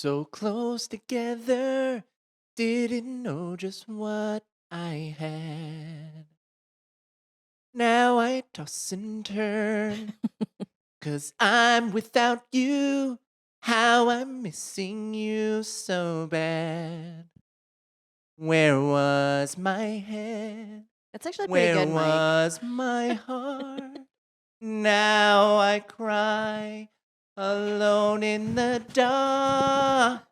So close together, didn't know just what I had. Now I toss and turn, 'cause I'm without you. How I'm missing you so bad. Where was my head? That's actually pretty Where good, Mike. was my heart? Now I cry alone in the dark.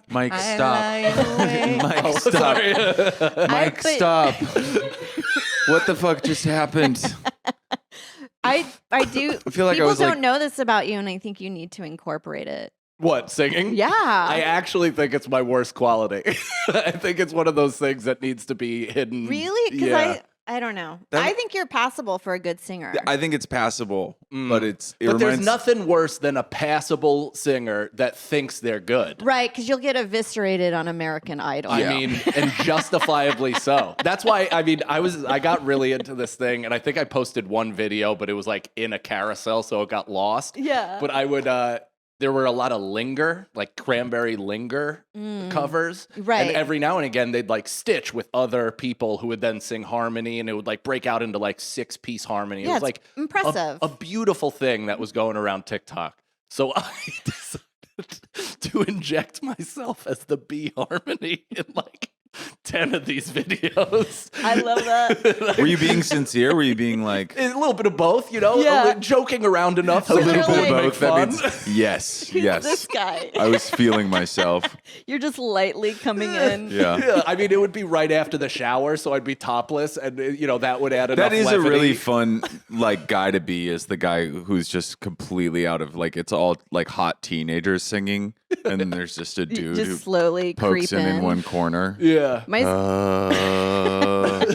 Mike, I stop. lie awake. Mike, stop. Sorry. Mike, stop. What the fuck just happened? I do. I feel like I people was don't like, know this about you, and I think you need to incorporate it. What, singing? Yeah. I actually think it's my worst quality. I think it's one of those things that needs to be hidden. Really? Because Yeah. I don't know. That- I think you're passable for a good singer. I think it's passable, but it But there's reminds nothing worse than a passable singer that thinks they're good. Right, because you'll get eviscerated on American Idol. Yeah. I mean, and justifiably so. That's why, I mean, I got really into this thing, and I think I posted one video, but it was like in a carousel, so it got lost. Yeah. But I would, there were a lot of Linger, like Cranberry Linger covers. Right. And every now and again, they'd like stitch with other people who would then sing harmony, and it would like break out into like 6-piece harmony. Yeah, It was it's like impressive. a beautiful thing that was going around TikTok. So I decided to inject myself as the B harmony in like 10 of these videos. I love that. Were you being sincere? Were you being like A little bit of both, you know, Yeah. joking around enough. a little you're bit of like- both? That Fun. means yes, Who's yes. this guy? I was feeling myself. You're just lightly coming in. Yeah. Yeah, I mean, it would be right after the shower, so I'd be topless, and you know that would add enough. That is levity. a really fun like guy to be, is the guy who's just completely out of like, it's all like hot teenagers singing, and then there's just a dude Just who slowly pokes creep in one corner. Yeah. My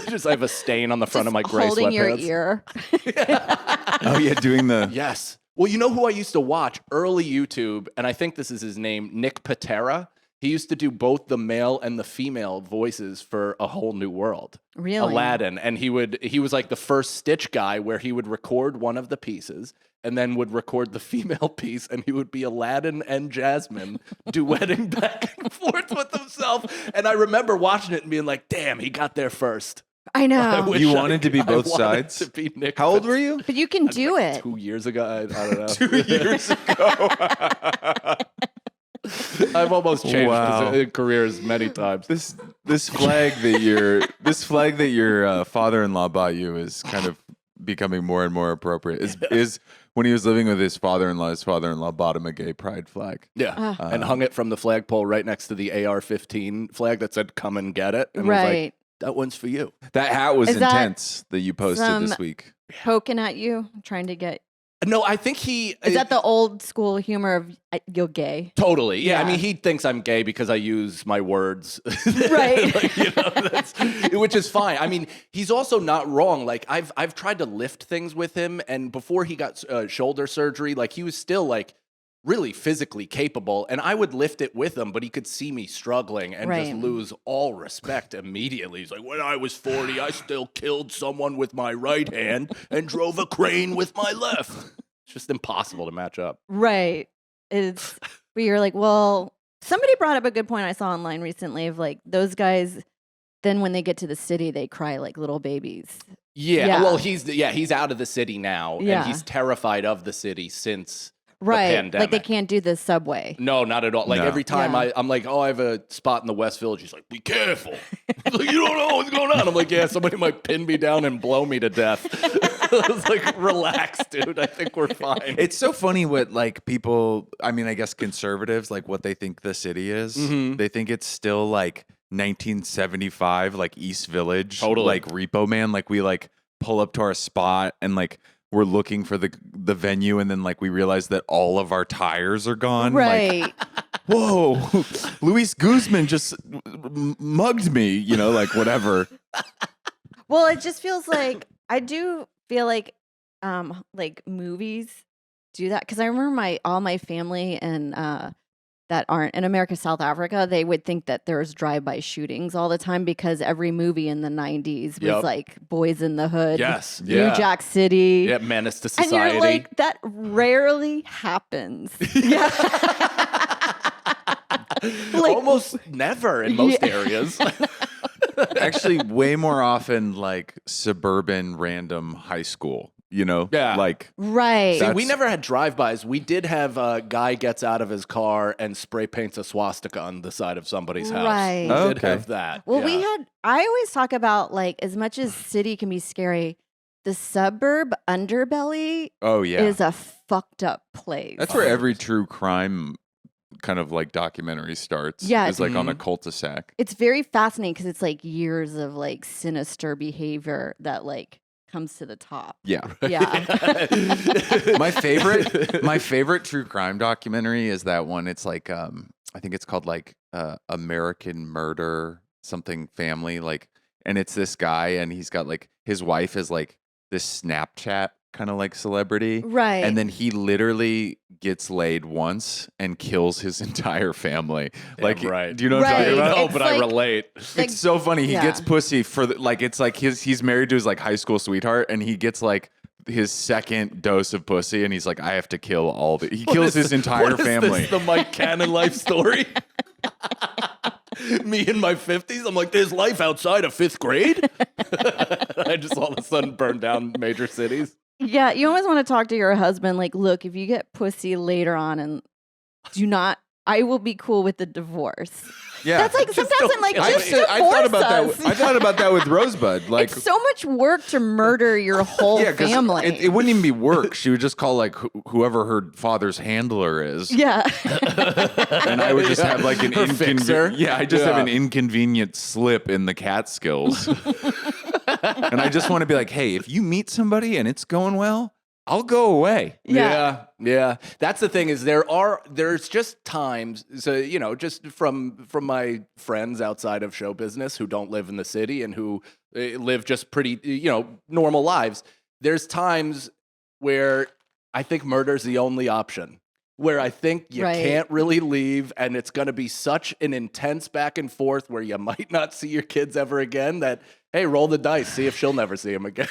Just I have a stain on the front of my gray holding your sweatpants. ear. Oh yeah, doing the Yes. Well, you know who I used to watch early YouTube, and I think this is his name, Nick Patera. He used to do both the male and the female voices for A Whole New World. Really? Aladdin. And he was like the first Stitch guy, where he would record one of the pieces and then would record the female piece, and he would be Aladdin and Jasmine duetting back and forth with himself. And I remember watching it and being like, damn, he got there first. I know. wish You I wanted to be could- I both wanted sides? to be Nick How old Patera. were you? But you can do it. 2 years ago. I don't know. 2 years ago. I've almost changed Wow. careers many times. This flag that your father-in-law bought you is kind of becoming more and more appropriate. Is when he was living with his father-in law bought him a gay pride flag. Yeah, and hung it from the flagpole right next to the AR-15 flag that said "Come and get it." And was Right. like, that one's for you. That hat was Is that intense that you posted this week. Poking at you, trying to get. No, I think he Is that the old school humor of you're gay? totally. Yeah, I Yeah. mean, he thinks I'm gay because I use my words, Right. Like, you know, which is fine. I mean, he's also not wrong. Like I've tried to lift things with him, and before he got shoulder surgery, like he was still like really physically capable, and I would lift it with him, but he could see me struggling and just Right. lose all respect immediately. He's like, when I was 40, I still killed someone with my right hand and drove a crane with my left. It's just impossible to match up. Right. It's. But you're like, well, somebody brought up a good point I saw online recently of like those guys. Then when they get to the city, they cry like little babies. Yeah. Yeah. Well, he's out of the city now, Yeah. and he's terrified of the city since Right. the Like they pandemic. can't do the subway. No, not at all. Like No. every time Yeah. I'm like, oh, I have a spot in the West Village. He's like, be careful. He's like, you don't know what's going on. I'm like, yeah, somebody might pin me down and blow me to death. I was like, relax, dude. I think we're fine. It's so funny what like people, I mean, I guess conservatives, like what they think the city is. Mhm. They think it's still like 1975, like East Village, Totally. like Repo Man. Like we like pull up to our spot and like we're looking for the venue, and then like we realize that all of our tires are gone. Like, Right. whoa, Luis Guzman just mugged me, you know, like whatever. Well, it just feels like I do feel like movies do that because I remember all my family and that aren't in America, South Africa, they would think that there's drive-by shootings all the time because every movie in the 90s was Yep. like Boys in the Hood, Yes. New Yeah. Jack City. Yeah, menace to And society. you're like, that rarely happens. Yeah. Almost never in most areas. Actually, way more often like suburban random high school, Yeah. like Right. See, we never had drive-bys. We did have a guy gets out of his car and spray paints a swastika on the side of somebody's house. Right. We did Okay. have that. Well, yeah. I always talk about like, as much as city can be scary, the suburb underbelly oh yeah, is a fucked up place. that's where every true crime kind of like documentary starts. Yeah. is like on a cul-de-sac. It's very fascinating because it's like years of like sinister behavior that like comes to the top. Yeah. Yeah. my favorite true crime documentary is that one. It's like I think it's called like American Murder something family, like, and it's this guy and he's got like his wife is like this Snapchat kind of like celebrity. Right. And then he literally gets laid once and kills his entire family. Yeah, Like, right. do you know what I'm Right. talking about? No, It's but I like- relate. like- It's so funny. He Yeah. gets pussy for like it's like he's married to his like high school sweetheart, and he gets like his second dose of pussy, and he's like, I have to kill all the. He kills his entire What is family. This, the Mike Cannon life story. Me in my 50s, I'm like, there's life outside of 5th grade. I just all of a sudden burned down major cities. Yeah, you always want to talk to your husband. Like, look, if you get pussy later on, and I will be cool with the divorce. Yeah, That's like sometimes don't I'm like, kill just me. divorce I thought about us. that. I thought about that with Rosebud. Like, It's so much work to murder your whole yeah, 'cause family. it wouldn't even be work. She would just call like whoever her father's handler is. yeah. And I would just have like an Her fixer. Yeah, I just have Yeah. an inconvenient slip in the Catskills. And I just want to be like, hey, if you meet somebody and it's going well, I'll go away. Yeah. Yeah. That's the thing is there's just times, so just from my friends outside of show business who don't live in the city and who live just pretty normal lives. There's times where I think murder's the only option. Where I think you Right. can't really leave, and it's going to be such an intense back and forth where you might not see your kids ever again. That hey, roll the dice, see if she'll never see him again.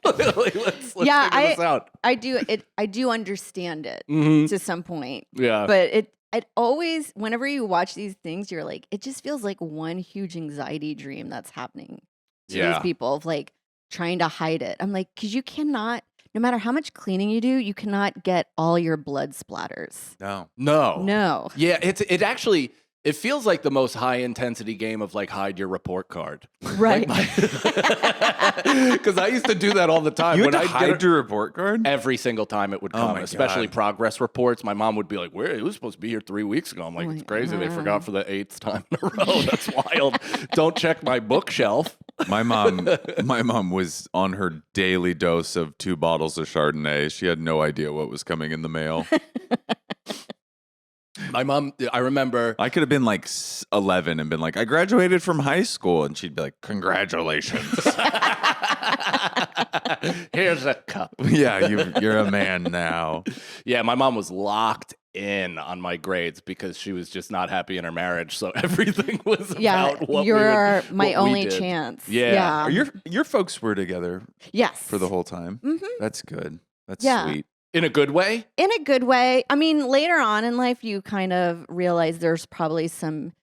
let's Yeah, figure this out. I do understand it Mhm. to some point. Yeah, But it always, whenever you watch these things, you're like, it just feels like one huge anxiety dream that's happening to Yeah. these people of like trying to hide it. I'm like, because you cannot, no matter how much cleaning you do, you cannot get all your blood splatters. No. No. Yeah, it feels like the most high intensity game of like hide your report card. Right. Because I used to do that all the time. You had when to I'd hide get your report card? every single time it would Oh come, my especially God. progress reports. My mom would be like, "Where it was supposed to be here 3 weeks ago." I'm like, Oh "It's my crazy. They God. forgot for the 8th time in a row. That's wild. Don't check my bookshelf." My mom was on her daily dose of 2 bottles of Chardonnay. She had no idea what was coming in the mail. My mom, I remember. I could have been like 11 and been like, I graduated from high school. And she'd be like, congratulations. Here's a cup. Yeah, you're a man now. Yeah, my mom was locked in on my grades because she was just not happy in her marriage. So everything was Yeah. about what You're my what we only did. chance. Yeah. Are your folks were together Yes. for the whole time? Mhm. That's good. That's Yeah. sweet. In a good way. In a good way. I mean, later on in life, you kind of realize there's probably some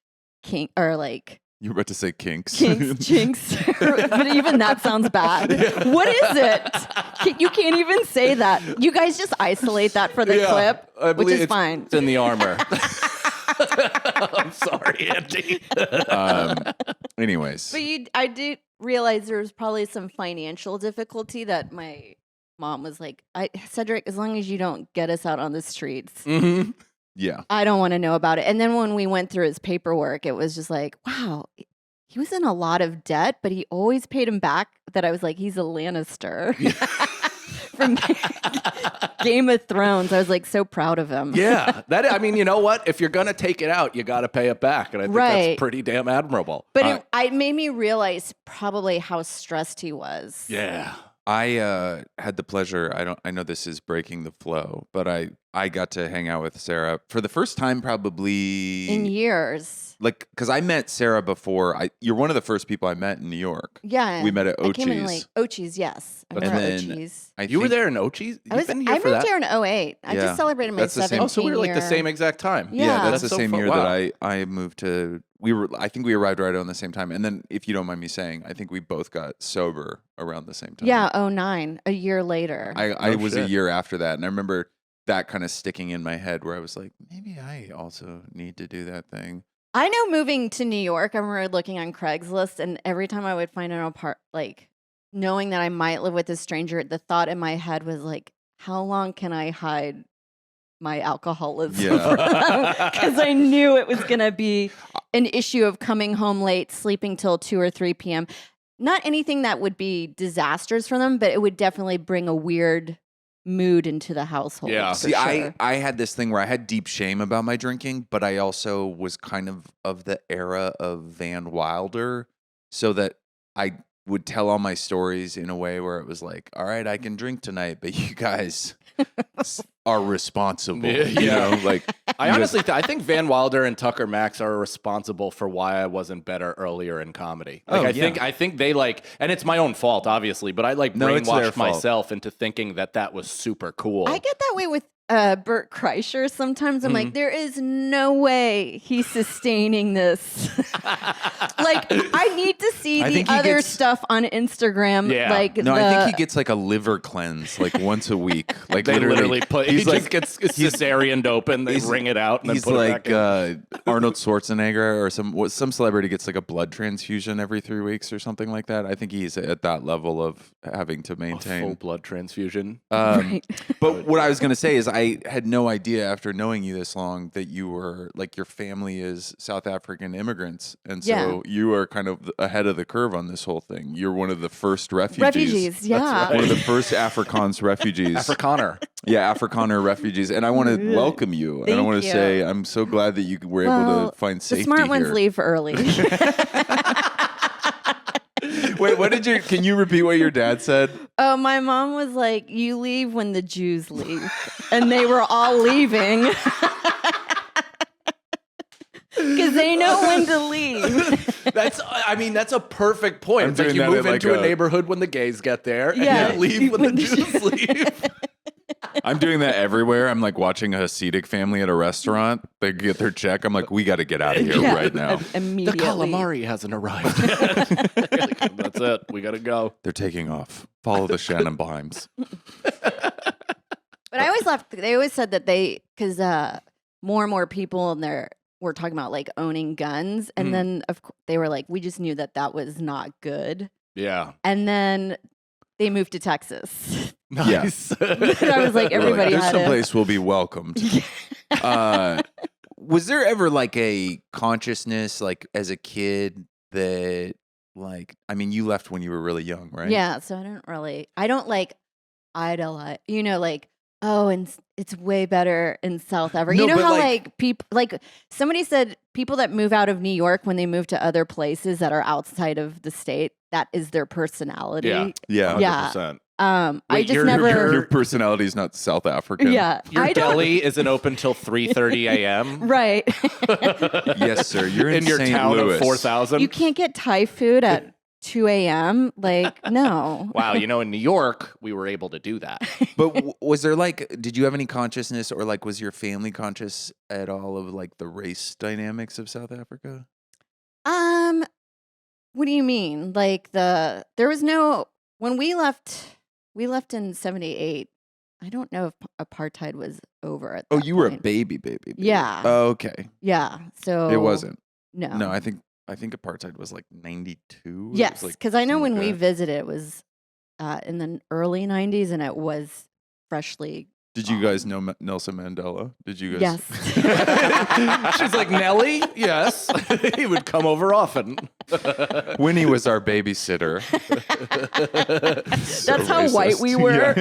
kink or like You were about to say kinks. kinks, jinx. But even that sounds bad. What is it? You can't even say that. You guys just isolate that for the Yeah, clip, I which believe is it's- fine. It's in the armor. I'm sorry, Andy. Anyways. But I did realize there was probably some financial difficulty that my mom was like, Cedric, as long as you don't get us out on the streets, Mm-hmm. Yeah. I don't want to know about it. And then when we went through his paperwork, it was just like, wow, he was in a lot of debt, but he always paid him back. That I was like, he's a Lannister from Game of Thrones. I was like so proud of him. Yeah, I mean, you know what? If you're gonna take it out, you got to pay it back, and I think Right. that's pretty damn admirable. But it made me realize probably how stressed he was. Yeah. I had the pleasure. I know this is breaking the flow, but I got to hang out with Sarah for the first time probably In years. like because I met Sarah before. You're one of the first people I met in New York. Yeah. We met at I came in Ochi's. Ochi's, yes. I And remember then Ochi's. You were there in Ochi's? I moved here in 08. I Yeah. just celebrated my That's the 17th same- Oh, so we were like the year. same exact time. Yeah. That's the so same fun. year Wow. that I moved to. I think we arrived right around the same time. And then, if you don't mind me saying, I think we both got sober around the same time. Yeah, 09, a year later. I No was a shit. year after that, and I remember that kind of sticking in my head where I was like, maybe I also need to do that thing. I know moving to New York, I remember looking on Craigslist, and every time I would find an apartment, like knowing that I might live with a stranger, the thought in my head was like, how long can I hide my alcoholism? Yeah. Because I knew it was going to be an issue of coming home late, sleeping till 2 or 3 p.m. Not anything that would be disastrous for them, but it would definitely bring a weird mood into the household. Yeah. for See, sure. I had this thing where I had deep shame about my drinking, but I also was kind of the era of Van Wilder, so that I would tell all my stories in a way where it was like, all right, I can drink tonight, but you guys are responsible. Yeah. You know, like I you honestly, I think Van Wilder and Tucker Max are responsible for why I wasn't better earlier in comedy. Like, Oh, I think they like, and it's my own fault, obviously, but I like No, it's their brainwashed fault. myself into thinking that was super cool. I get that way with Bert Kreischer sometimes. I'm Mm-hmm. like, there is no way he's sustaining this. Like, I need to see I the think he other gets- stuff on Instagram. Yeah. Like, No, I think he gets like a liver cleanse like once a week. Like they literally put, he he's just gets cesareaned open, they he's- wring it out, and then he's put it like back in. Arnold Schwarzenegger or some celebrity gets like a blood transfusion every 3 weeks or something like that. I think he's at that level of having to A maintain. full blood transfusion. Right. But what I was going to say is I had no idea after knowing you this long that you were like your family is South African immigrants. And so Yeah. you are kind of ahead of the curve on this whole thing. You're one of the first refugees. Refugees, yeah. One of the first Afrikaans refugees. Afrikaner. Yeah, Afrikaner refugees. And I want to welcome you. And I Thank want to you. say I'm so glad that you were able Well, to find the safety smart ones here. leave early. Wait, can you repeat what your dad said? Oh, my mom was like, you leave when the Jews leave. And they were all leaving. Because they know when to leave. That's a perfect point. I'm It's like doing you that move at, into like, a neighborhood when the gays get there, and Yeah. you leave when the When the Jews leave. I'm doing that everywhere. I'm like watching a Hasidic family at a restaurant. They get their check. I'm like, we got to get out of here Yeah, right now. The Immediately. calamari hasn't arrived yet. Like, that's it. We gotta go. They're taking off. Follow the Shannon Bimes. But I always laughed. They always said that because more and more people in there were talking about like owning guns, and Mhm. then they were like, we just knew that was not good, Yeah. and then they moved to Texas. Nice. I was like, everybody There's had some it. place we'll be welcomed. Was there ever like a consciousness, like as a kid, that like, I mean, you left when you were really young, right? Yeah, so I don't like idolize, like, oh, and it's way better in South Africa. No, You know but, how like- people, like somebody said, people that move out of New York when they move to other places that are outside of the state, that is their personality. Yeah. Yeah. Yeah. 100%. I Wait, just your- never. Your personality is not South African. Yeah, Your I don't. deli isn't open till 3:30 a.m. Right. Yes, sir. You're in your St. town Louis. of 4,000. You can't get Thai food at 2 a.m. Like, no. Wow, in New York, we were able to do that. But was there like, did you have any consciousness, or like, was your family conscious at all of like the race dynamics of South Africa? What do you mean? Like there was no, when we left in 78. I don't know if apartheid was over at Oh, that you were a point. baby. Yeah. Oh, okay. Yeah. So It wasn't. No. No, I think apartheid was like 92. Yes, because I know something when like we that. visited, it was in the early 90s, and it was freshly. Did you guys know Nelson Mandela? Did you guys? Yes. She's like, Nelly? Yes. He would come over often. Winnie was our babysitter. So That's how white racist. we were.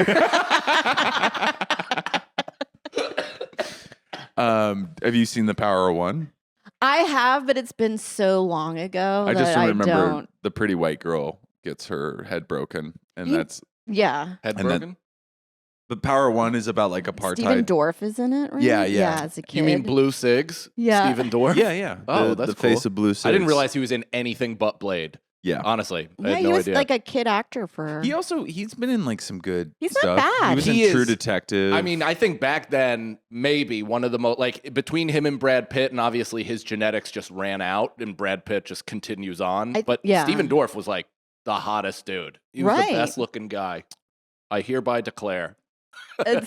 Have you seen The Power of One? I have, but it's been so long ago I just that remember I don't. the pretty white girl gets her head broken, and You- that's Yeah. Head And then- broken? But Power One is about like apartheid. Steven Dorff is in it, right? Yeah. Yeah, as a kid. You mean Blue Cigs? Yeah. Stephen Dorff? Yeah. Oh, the that's face cool. of Blue Cigs. I didn't realize he was in anything but Blade. Yeah. Honestly, I Yeah, had he no was idea. like a kid actor for. He's been in like some good He's not stuff. bad. He was He in True is- Detective. I mean, I think back then, maybe one of the most, like, between him and Brad Pitt, and obviously his genetics just ran out, and Brad Pitt just continues on. But yeah. Stephen Dorff was like the hottest dude. He was Right. the best looking guy. I hereby declare.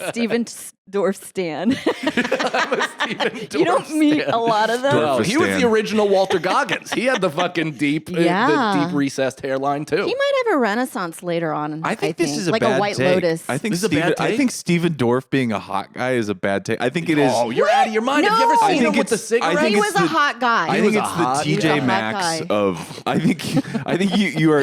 Steven Dorff stan. I'm a Stephen Dorff You don't meet stan. a lot of them. No, he was Dorffistan. the original Walter Goggins. He had the fucking deep, Yeah. the deep recessed hairline too. He might have a renaissance later on. I think this is a like bad a White take. Lotus. I think This is a bad take? Stephen Dorff being a hot guy is a bad take. I think it is. Oh, you're out of your mind. Have you ever No. seen I him think with the it's- I cigarette? think he it's was a the- hot guy. I think was it's a the hot- he was a TJ hot Maxx guy. of. I think you are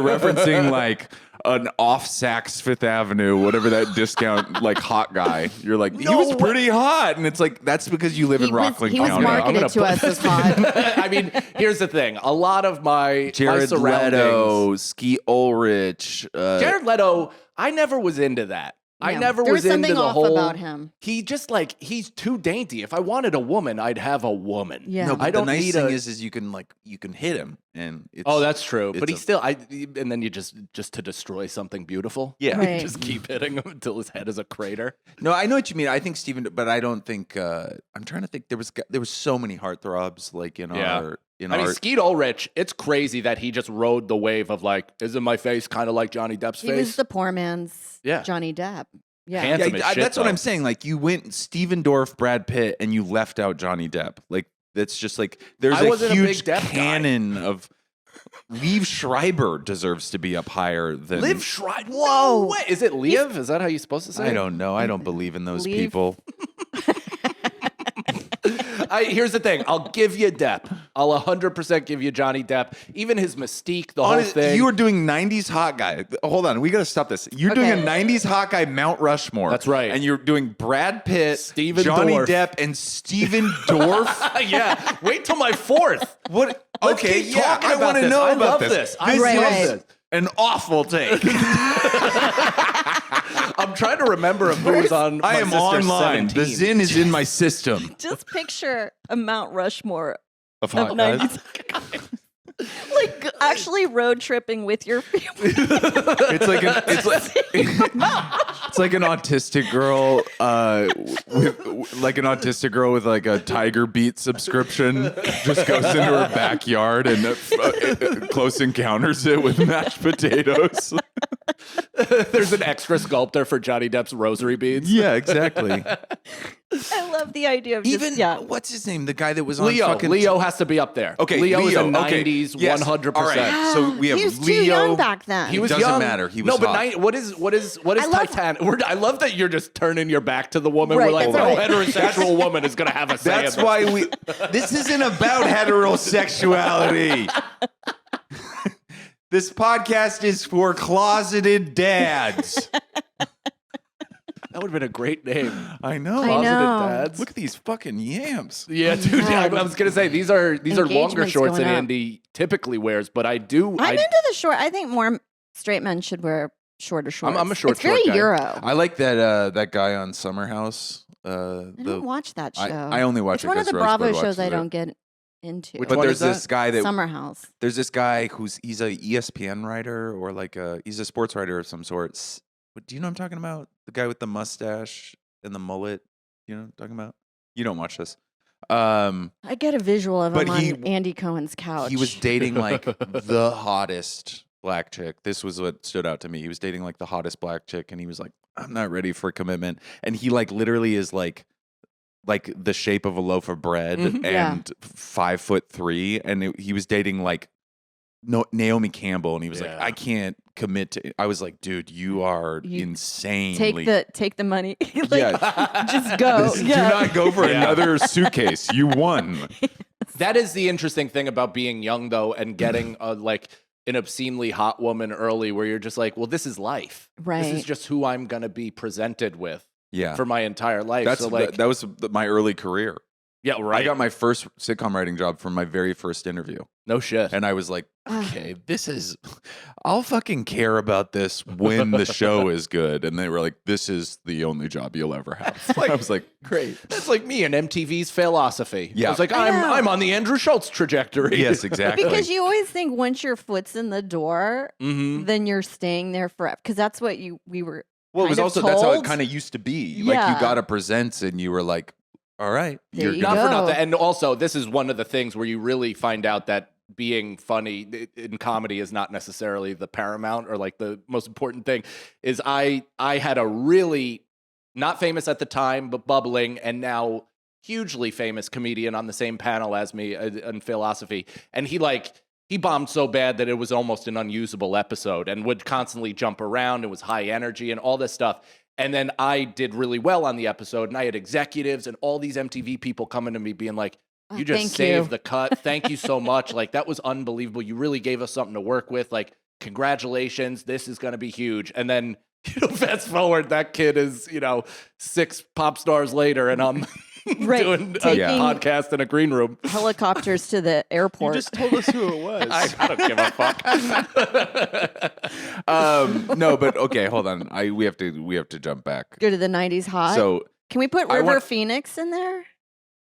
referencing like an off Saks Fifth Avenue, whatever that discount like hot guy. You're like he No was way. pretty hot, and it's like that's because you live in Rockland he was County. marketed to us as hot. I mean, here's the thing. A lot of my Jared surroundings. Leto, Ski Ulrich. Jared Leto, I never was into that. I Yeah. never There was was something into the off whole. about him. He just like he's too dainty. If I wanted a woman, I'd have a woman. Yeah. No, but I don't the nice need thing a. is you can hit him, and it's, Oh, that's true. But it's he a- still, and then you just to destroy something beautiful. Yeah. Right. Just keep hitting him until his head is a crater. No, I know what you mean. I think Steven, but I don't think. I'm trying to think. There was so many heartthrobs like in Yeah. our. I mean, Skeet Ulrich, it's crazy that he just rode the wave of like, isn't my face kind of like Johnny Depp's He face? was the poor man's Yeah. Johnny Depp. Yeah. Handsome as shit, that's what though. I'm saying. Like you went Steven Dorff, Brad Pitt, and you left out Johnny Depp. Like that's just like there's I wasn't a huge big Depp guy. canon of. Liev Schreiber deserves to be up higher than Liv Schreiber. Whoa. No way. Is it Liev? Is that how you're supposed to say I it? don't know. I don't believe in those Liev. people. Here's the thing. I'll give you Depp. I'll 100% give you Johnny Depp. Even his mystique, the whole thing. You were doing 90s hot guy. Hold on, we got to stop this. You're doing a Okay. 90s hot guy Mount Rushmore. That's right. And you're doing Brad Pitt, Stephen Johnny Dorff. Depp, and Steven Dorff. Yeah. Wait till my fourth. What? Let's Okay, keep yeah, talking I about want to this. know I about love this. this. I This Right, is right. this. an awful take. I'm trying to remember if who was on my I am sister's online. 17. The Zin is in my system. Just picture a Mount Rushmore Of of hot guys. 90s. Like actually road tripping with your family. It's like it's like an autistic girl with like a Tiger Beat subscription just goes into her backyard and close encounters it with mashed potatoes. There's an extra sculptor for Johnny Depp's rosary beads. Yeah, exactly. I love the idea of Even just, yeah. what's his name? The guy that was on Leo. fucking Leo has to be up there. Okay, Leo is a Leo, okay. 90s, Yes. 100%. All right. So we have he was Leo. too young back then. He was Doesn't young. matter. He no, was but hot. what is I love- Titanic? I love that you're just turning your back to the woman. Right, We're like, that's no right. heterosexual woman is going to have a say. That's in this. why we. This isn't about heterosexuality. This podcast is for closeted dads. That would have been a great name. I know. I Closeted know. dads. Look at these fucking yams. Yeah, dude. I was gonna say these are longer Engagement's shorts going than up. Andy typically wears, but I do. I'm into the short. I think more straight men should wear shorter shorts. I'm a short It's very guy. Euro. I like that guy on Summer House. I don't watch that show. I only watch It's it one of because the Rosebud Bravo watches shows I it. don't get into. Which But one there's is this that? guy that Summer House. there's this guy he's a ESPN writer or like he's a sports writer of some sort. Do you know what I'm talking about? The guy with the mustache and the mullet. You know what I'm talking about? You don't watch this. I get a visual of But him on Andy Cohen's couch. He was dating like the hottest black chick. This was what stood out to me. He was dating like the hottest black chick, and he was like, "I'm not ready for commitment." And he like literally is like the shape of a loaf of bread Mhm. Yeah. and 5'3", and he was dating like Naomi Campbell, and he was like, Yeah. "I can't commit to." I was like, "Dude, you are You insanely." take the money. Like, Yeah. just go. Do Yeah. not go for Yeah. another suitcase. You won. That is the interesting thing about being young, though, and getting like an obscenely hot woman early, where you're just like, well, this is life. This Right. is just who I'm gonna be presented with Yeah, for my entire life. that's so like, that was my early career. yeah, right. I got my first sitcom writing job from my very first interview. no shit. And I was like, Ah. okay, this is. I'll fucking care about this when the show is good. And they were like, this is the only job you'll ever have. I was like, great. That's like me and MTV's philosophy. Yeah. I was like, I know. I'm on the Andrew Schultz trajectory. Yes, exactly. Because you always think once your foot's in the door, Mhm. then you're staying there forever. Because that's what we were. Well, it was kind of also, that's how it told. kind of used to be. Like, Yeah. you got to present and you were like, all right. There you Not go. for nothing. And also, this is one of the things where you really find out that being funny in comedy is not necessarily the paramount or like the most important thing. Is I had a really not famous at the time, but bubbling and now hugely famous comedian on the same panel as me in philosophy. And he bombed so bad that it was almost an unusable episode and would constantly jump around. It was high energy and all this stuff. And then I did really well on the episode, and I had executives and all these MTV people coming to me being like, you just thank saved you. the cut. Thank you so much. Like, that was unbelievable. You really gave us something to work with. Like, congratulations. This is going to be huge. And then, fast forward, that kid is, 6 pop stars later, and I'm Right, doing a taking- podcast in a green room. Helicopters to the You airport. just told us who it was. I don't give a fuck. No, but okay, hold on. We have to jump back. Go to the 90s hot. So Can we put I River want- Phoenix in there?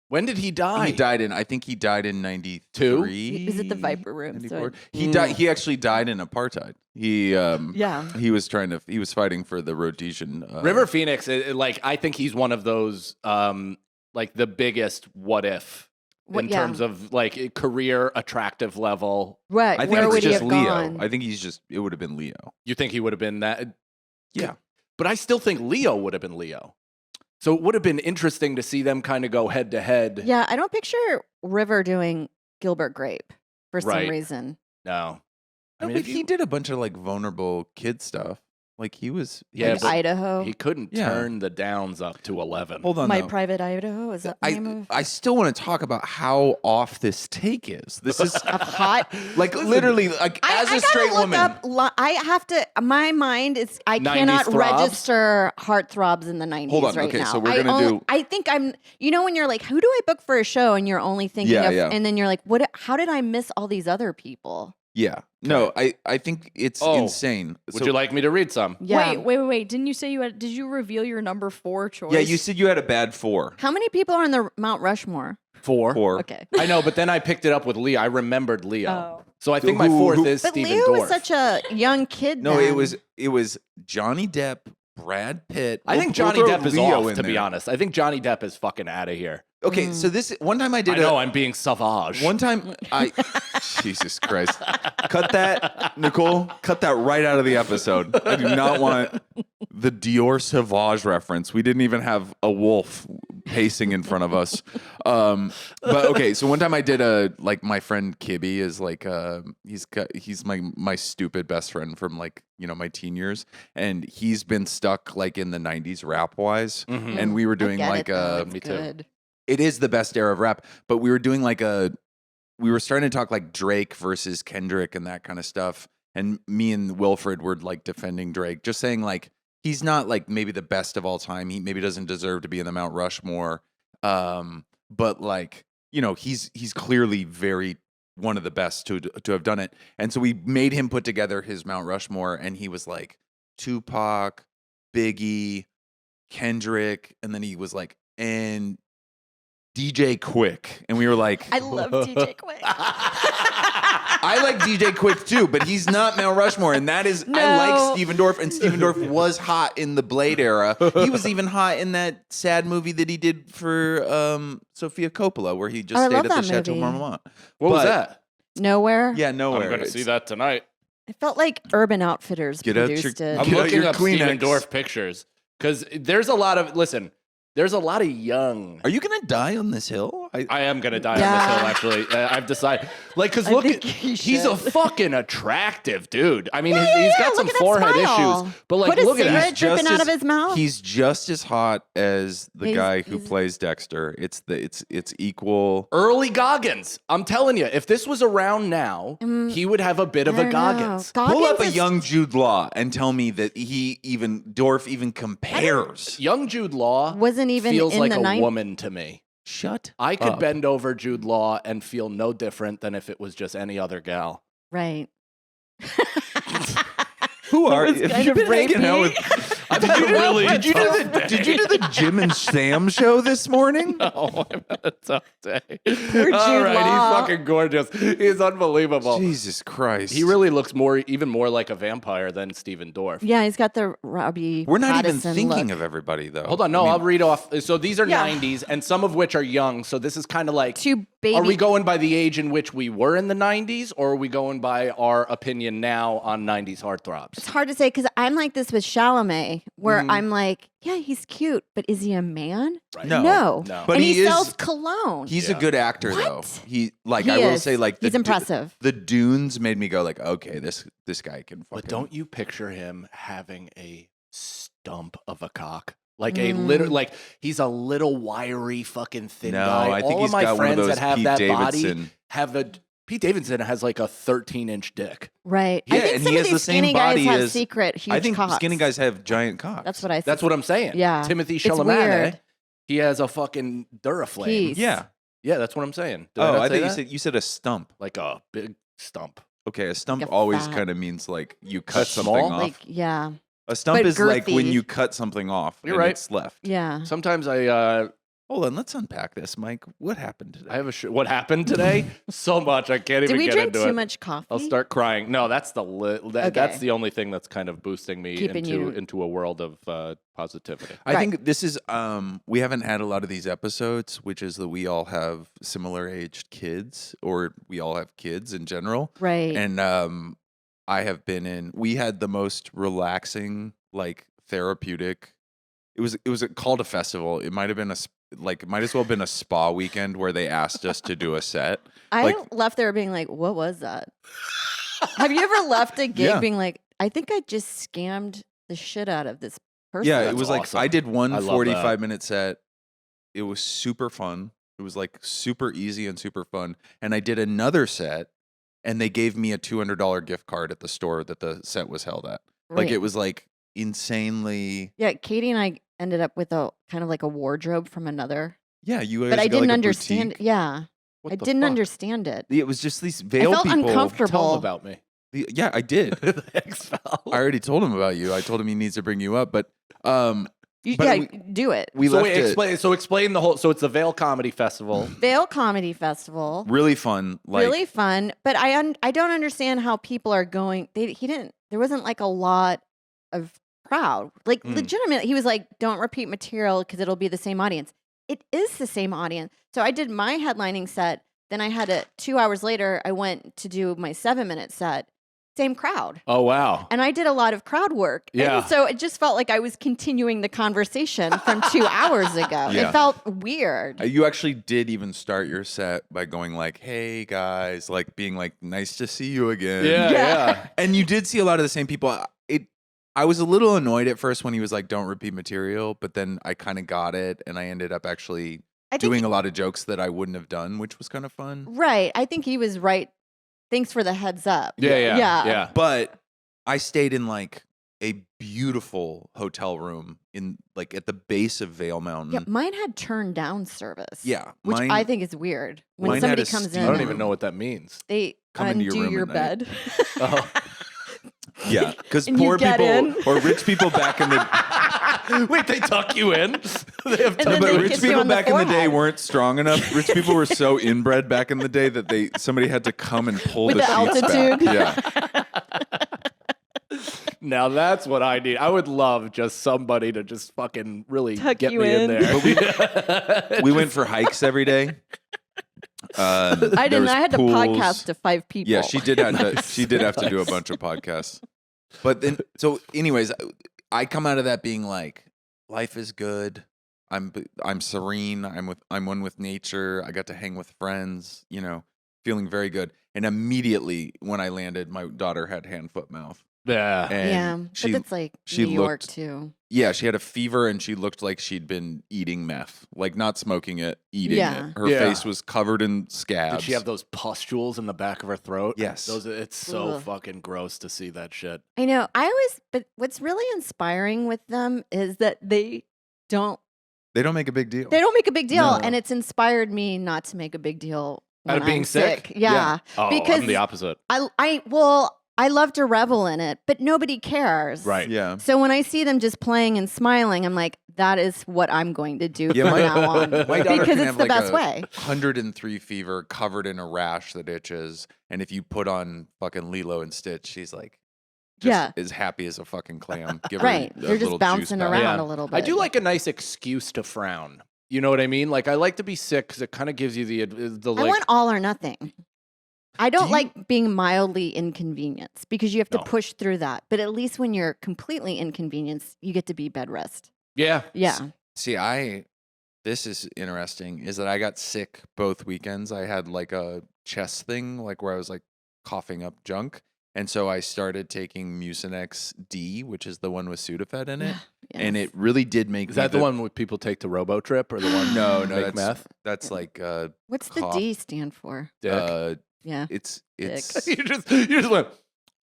When did he die? I think he died in 93. He was at the Viper Room. 94. So He died. He actually died in apartheid. yeah. He was fighting for the Rhodesian. River Phoenix, I think he's one of those, the biggest what if in terms of career attractive level. Right. I think Where it's would he just have Leo. gone? I think it would have been Leo. You think he would have been that? Yeah. But I still think Leo would have been Leo. So it would have been interesting to see them kind of go head to head. Yeah, I don't picture River doing Gilbert Grape for some Right. reason. No. No, but he did a bunch of vulnerable kid stuff. Like he was. Yeah, Like but Idaho. He couldn't Yeah. turn the downs up to 11. Hold on. My though. Private Idaho is that the name of I still want to talk about how off this take is. This is a hot? literally like as I a straight gotta look woman. up. I have to. My mind is. I 90s cannot throbs? register Heartthrobs in the 90s Hold on, right okay, now. so we're gonna do- I think I'm. You know when you're like, who do I book for a show, and you're only thinking Yeah, of, yeah. and then you're like, what? How did I miss all these other people? Yeah. No, I think it's Oh. insane. Would you like me to read some? Yeah. Wait. Didn't you say did you reveal your number 4 choice? Yeah, you said you had a bad 4. How many people are on the Mount Rushmore? 4. 4. Okay. I know, but then I picked it up with Leo. I remembered Leo. Oh. So I think my Who- 4th who- is But Stephen Leo Dorff. was such a young kid. No, then. it was Johnny Depp, Brad Pitt. I think We'll Johnny throw Depp is Leo off, in to be there. honest. I think Johnny Depp is fucking out of here. Okay, so this one time I did I know, I'm being savage. one time Jesus Christ. Cut that, Nicole. Cut that right out of the episode. I do not want the Dior Sauvage reference. We didn't even have a wolf pacing in front of us. But okay, so one time I did my friend Kibby is he's my stupid best friend from my teen years, and he's been stuck in the 90s rap wise, Mhm. and we were doing I get it, though. It's me too. good. it is the best era of rap, but we were doing we were starting to talk Drake versus Kendrick and that kind of stuff. And me and Wilfred were defending Drake, just saying he's not maybe the best of all time. He maybe doesn't deserve to be in the Mount Rushmore. But he's clearly very one of the best to have done it. And so we made him put together his Mount Rushmore, and he was Tupac, Biggie, Kendrick, and then he was and DJ Quick, and we were I love DJ Quick. I like DJ Quick too, but he's not Mount Rushmore, and that is I No. like Stephen Dorff, and Stephen Dorff was hot in the Blade era. He was even hot in that sad movie that he did for Sofia Coppola, where he just Oh, I stayed love at the that Chateau movie. Marmont. What was But- that? Nowhere. Yeah, nowhere. I'm going to It's- see that tonight. It felt like Urban Outfitters Get out your- produced it. I'm Get out looking your up Stephen Kleenex. Dorff pictures because there's a lot of young. Are you gonna die on this hill? I am gonna die Yeah. on this hill. Actually, I've decided. Because I look, think you he's a should. fucking attractive dude. I mean, Yeah, he's got look some at that forehead smile. issues, but Put a look at cigarette that. dripping out of his mouth. He's just as hot as the He's- guy who he's- plays Dexter. It's equal. Early Goggins. I'm telling you, if this was around now, he would have a bit of I a don't know. Goggins. Pull up a is- young Jude Law and tell me that Dorff even compares. Young Jude Law Wasn't even feels in like the a 90s. woman to me. Shut I could up. bend over Jude Law and feel no different than if it was just any other gal. Right. Who are was you? kind You've of been hanging out with. I've had a really Did you do the Jim and Sam show this morning? No, I've had a tough day. Poor All Jude right, Law. he's fucking gorgeous. He's unbelievable. Jesus Christ. He really looks even more like a vampire than Steven Dorff. Yeah, he's got the Robbie. We're not even Pattinson thinking look. of everybody though. Hold on, no, I mean, I'll read off. So these are Yeah. 90s, and some of which are young. So this is kind of like, Two baby. are we going by the age in which we were in the 90s, or are we going by our opinion now on 90s heartthrobs? It's hard to say because I'm like this with Chalamet, where Mhm. I'm like, yeah, he's cute, but is he a man? Right. No. No. No. But and he he is- sells cologne. He's Yeah. a good actor What? though. He like He I will is. say like He's impressive. The Dunes made me go like, okay, this guy can fucking. But don't you picture him having a stump of a cock? Like he's a little wiry fucking thin No, guy. I think All he's of my got one of friends those that have Pete that Davidson. body have a Pete Davidson has like a 13-inch dick. Right. Yeah, I think and some he of has the these same skinny guys body have as- secret huge I think cocks. skinny guys have giant cocks. That's what I That's what I'm saying. Yeah. Timothy It's Chalamet. weird. He has a fucking Duraflame. Piece. Yeah. Yeah, that's what I'm saying. Did Oh, not I say thought that? you said a stump. Like a big stump. Okay, a stump a always fat- kind of means like you cut That's something small? off. Like, yeah. A stump but is like when girthy. you cut something off You're and right. it's left. Yeah. Sometimes I Hold on, let's unpack this, Mike. What happened today? have what happened today? So much I can't Did even we get drink into too it. much coffee? I'll start crying. No, that's that's Okay. the only thing that's kind of boosting me Keeping you- into a world of positivity. I Right. think this is we haven't had a lot of these episodes, which is that we all have similar aged kids, or we all have kids in general. Right. And I have been we had the most relaxing, like therapeutic. It was called a festival. It might have been it might as well have been a spa weekend where they asked us to do a set. I like- left there being like, what was that? Have you ever left a gig Yeah. being like, I think I just scammed the shit out of this person? Yeah, it That's was like awesome. I did one I love 45-minute set. It was super fun. It was like super easy and super fun. And I did another set, and they gave me a $200 gift card at the store that the set was held at. Like Right. it was like insanely. Yeah, Katie and I ended up with a kind of like a wardrobe from another, Yeah, you guys but I got, didn't like, a understand. boutique. Yeah, What I the didn't fuck? understand it. It was just these I veil felt people. uncomfortable. Tell him about me. Yeah, I did. Thanks, Val. I already told him about you. I told him he needs to bring you up, but But Yeah, we- do it. we so left wait, it explain the whole. So it's the Vale Comedy Festival. Vale Comedy Festival. really fun. Like Really fun, but I don't understand how people are going. There wasn't like a lot of crowd. Like Mm. legitimate, he was like, "Don't repeat material because it'll be the same audience." It is the same audience. So I did my headlining set. Then I had 2 hours later. I went to do my 7-minute set. Same crowd. Oh wow. And I did a lot of crowd work. Yeah. And so it just felt like I was continuing the conversation from 2 hours ago. Yeah. It felt weird. You actually did even start your set by going like, "Hey guys," like being like, "Nice to see you again." Yeah, Yeah. yeah. And you did see a lot of the same people. I was a little annoyed at first when he was like, "Don't repeat material," but then I kind of got it, and I ended up actually I think doing a lot of jokes that I wouldn't have done, which was kind of fun. right. I think he was right. Thanks for the heads up. Yeah. But I stayed in like a beautiful hotel room in like at the base of Vale Mountain. Yeah, mine had turned down service. Yeah, which mine- I think is weird. When mine had somebody a comes steam in, I don't room. even know what that means. they Come into undo your room your at night. bed. Oh. Yeah, because And you poor get people in. or rich people back in the Wait, they tuck you in? They have And then but they rich kiss you people on the back in the day forehead. weren't strong enough. Rich people were so inbred back in the day that somebody had to come and pull With the the sheets altitude. back. Yeah, Now that's what I need. I would love just somebody to just fucking really Tuck get you me in in. there. we went for hikes every day. I there didn't. was I had to pools. podcast to 5 people. Yeah, she did have to. Nice, She did have to do a nice. bunch of podcasts. But then, so anyways, I come out of that being like, life is good. I'm serene. I'm one with nature. I got to hang with friends. Feeling very good. And immediately when I landed, my daughter had hand, foot, mouth. Yeah. And Yeah, she, but that's like she New York looked- too. yeah, she had a fever and she looked like she'd been eating meth, like not smoking it, eating Yeah. it. Her Yeah. face was covered in scabs. Did she have those pustules in the back of her throat? Yes. It's so Ugh. fucking gross to see that shit. I know. But what's really inspiring with them is that they don't They don't make a big deal. make a big deal, No. and it's inspired me not to make a big deal Out when of being I'm sick? Yeah. Oh, Because I'm the opposite. Well, I love to revel in it, but nobody cares. Right. Yeah. So when I see them just playing and smiling, I'm like, that is what I'm going to do Yeah, from my- now on. My daughter Because can it's have the like best a way. 103 fever, covered in a rash that itches, and if you put on fucking Lilo and Stitch, she's like, Yeah. as happy as a fucking clam. Give Right. her a You're just little bouncing juice around back. Yeah. a little bit. I do like a nice excuse to frown. You know what I mean? Like I like to be sick because it kind of gives you the I like. want all or nothing. I don't you- like being mildly inconvenienced because you have to No. push through that. But at least when you're completely inconvenienced, you get to be bed rest. Yeah. Yeah. See, this is interesting, is that I got sick both weekends. I had like a chest thing, like where I was like coughing up junk. And so I started taking Mucinex D, which is the one with Sudafed in it. And Yes. it really did make Is me that the one with people take to RoboTrip or the one No, make that's meth? that's like What's the cough. D stand for? Dick. Yeah. it's Dick. you just went.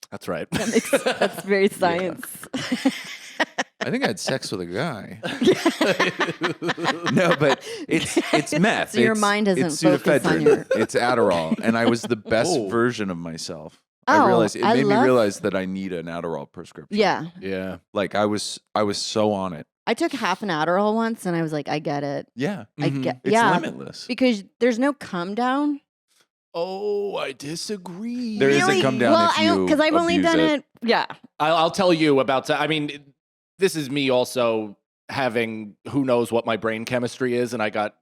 That's right. That's very science. I think I had sex with a guy. No, but it's meth. So your It's- mind doesn't it's focus on Sudafedrin. your- It's Adderall, and I was the best Oh. version of myself. Oh, I realized it I made me love- realize that I need an Adderall prescription. Yeah. Yeah. Like I was so on it. I took half an Adderall once and I was like, I get it. Yeah, I Mhm. get it's yeah. limitless. Because there's no come down. Oh, I disagree. There is a Really? come down well, if you because I've only abuse done it. it. Yeah. I'll tell you about. I mean, this is me also having who knows what my brain chemistry is, and I got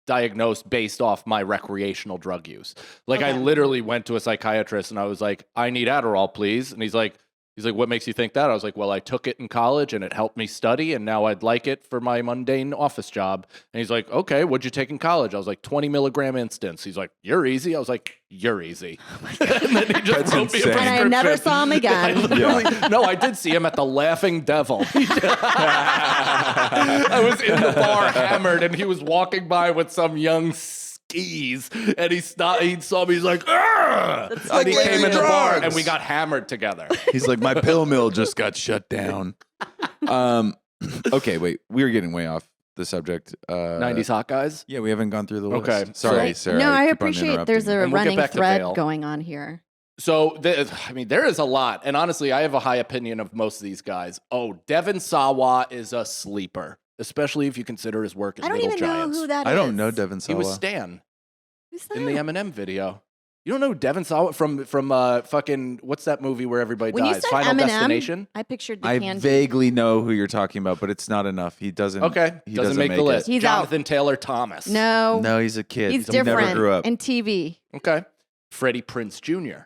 diagnosed based off my recreational drug use. Like I Okay. literally went to a psychiatrist and I was like, I need Adderall, please. And he's like, what makes you think that? I was like, well, I took it in college and it helped me study, and now I'd like it for my mundane office job. And he's like, okay, what'd you take in college? I was like, 20 milligram instance. He's like, you're easy. I was like, you're easy. and then he just That's wrote me a insane. And I never prescription. saw him again. I literally- No, I did see him at the Laughing Devil. I was in the bar hammered, and he was walking by with some young skis, and he stopped. He saw me. He's like, "Argh!" That's And he came in the bar, hilarious. and we got hammered together. He's like, my pill mill just got shut down. Okay, wait, we were getting way off the subject. 90s hot guys. Yeah, we haven't gone through the list. Okay, Sorry, so- Sarah. No, I keep on appreciate there's interrupting a you. And we'll get running back to thread Vale. going on here. So, there is a lot, and honestly, I have a high opinion of most of these guys. Oh, Devin Sawa is a sleeper, especially if you consider his work in I don't Little even Giants. know who that is. I don't know Devin He Sawa. was Stan Who's that? in the Eminem video. You don't know Devin Sawa from fucking what's that movie where everybody When you dies? said Final Eminem, Destination. I pictured the I candy. vaguely know who you're talking about, but it's not enough. He doesn't. Okay, he doesn't make the list. He's out. Jonathan Taylor Thomas. No, No, he's a kid. he's He different never grew up. in TV. Okay. Freddie Prinze Jr.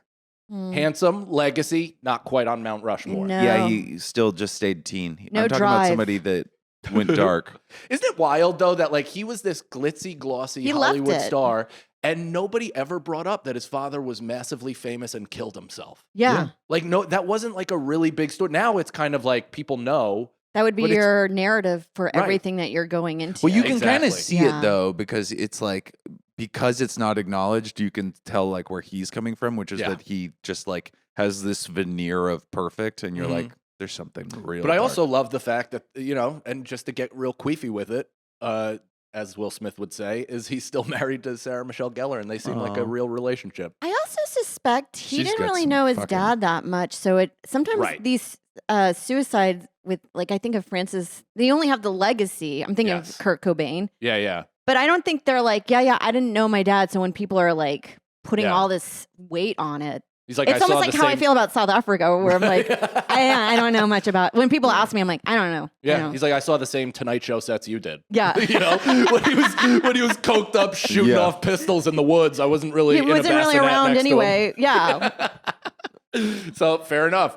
Mm. Handsome, legacy, not quite on Mount Rushmore. No. Yeah, he still just stayed teen. No I'm talking about drive. somebody that went dark. Isn't it wild though that like he was this glitzy, glossy He left Hollywood it. star, and nobody ever brought up that his father was massively famous and killed himself. Yeah. Like no, that wasn't like a really big story. Now it's kind of like people know. That would be But it's- your narrative for Right. everything that you're going into. Well, you can kind Exactly. of see Yeah. it though, because it's like, because it's not acknowledged, you can tell like where he's coming from, which is Yeah. that he just like has this veneer of perfect, and you're Mhm. like, there's something real. But I dark. also love the fact that, and just to get real queefy with it, as Will Smith would say, is he's still married to Sarah Michelle Gellar, and they seem like a Aw. real relationship. I also suspect he She's didn't got really some know his fucking- dad that much. So it sometimes Right. these suicides with like I think of Francis, they only have the legacy. I'm thinking Yes. of Kurt Cobain, Yeah, yeah. but I don't think they're like, yeah, I didn't know my dad. So when people are like putting Yeah. all this weight on it, He's like, it's I saw almost like the how I same- feel about South Africa, where I'm like, I don't know much about. When people ask me, I'm like, I don't know. I Yeah, don't know. he's like, I saw the same Tonight Show sets you did. Yeah. You know, when he was coked up shooting Yeah. off pistols in the woods, I wasn't really. He in a wasn't really bassinet around next to him. anyway. Yeah. So fair enough.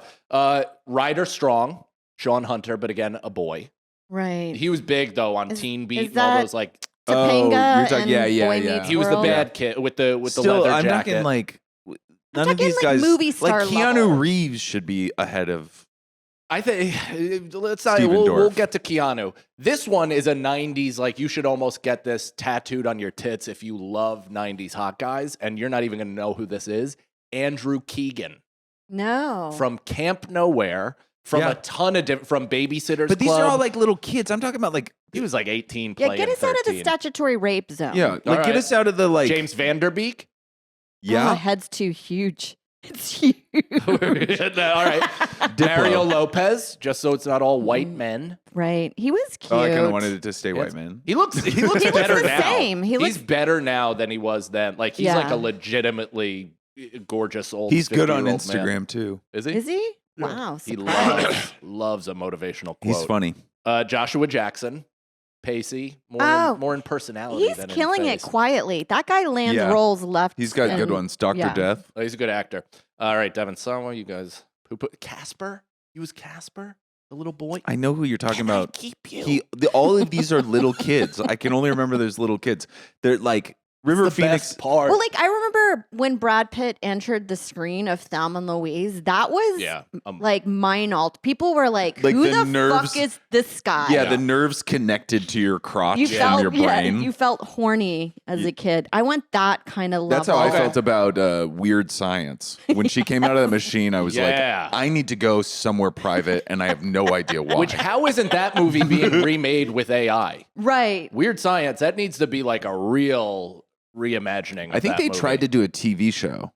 Ryder Strong, Sean Hunter, but again a boy. Right. He was big though on Is- Teen Beat is and all that- those like. Topanga you're talking- and yeah, yeah, Boy yeah. Meets He was the World. bad kid with the Still, leather I'm jacket. talking like none of talking, these like, guys. movie star like Keanu level. Reeves should be ahead of. I think let's not. Steven We'll Dorff. get to Keanu. This one is a '90s. Like you should almost get this tattooed on your tits if you love '90s hot guys, and you're not even going to know who this is. Andrew Keegan No. from Camp Nowhere, from Yeah. a ton of different, from Babysitters But these Club. are all like little kids. I'm talking about like he was like 18 yeah, playing get us out of the 13. statutory rape zone. yeah, like All get right. us out of the like James Vanderbeek. Oh, my yeah. head's too huge. It's huge. All right. Mario Lopez, just so it's not all white men. Right. He was cute. Oh, I kind of wanted it to stay white man. He looks He better looks the now. same. He's better now than he was then. Like he's Yeah. like a legitimately gorgeous old. He's good on 50-year-old Instagram man. too. Is he? Is he? Wow. He surprised. loves a motivational quote. He's funny. Joshua Jackson, pacey, more in personality. He's than killing in it face. quietly. That guy lands Yeah. roles left. He's got good and- ones. Dr. yeah. Death. Oh, he's a good actor. All right, Devin Sawa, you guys. Who put Casper? He was Casper, the little boy. I know who you're talking Can I about. keep you? All of these are little kids. I can only remember there's little kids. They're like River the Phoenix. best part. Well, like I remember when Brad Pitt entered the screen of Thelma and Louise. That was yeah, like mind alt. People were like, Like "Who the the nerves- fuck is this guy?" Yeah, the nerves connected to your crotch you and felt your brain. you felt horny as a kid. I went that kind of level. That's how I Okay. felt about Weird Science. When she came out of the machine, I was Yeah. like, I need to go somewhere private, and I have no idea why. which how isn't that movie being remade with AI? Right. Weird Science. That needs to be like a real reimagining. I think they tried to do a TV show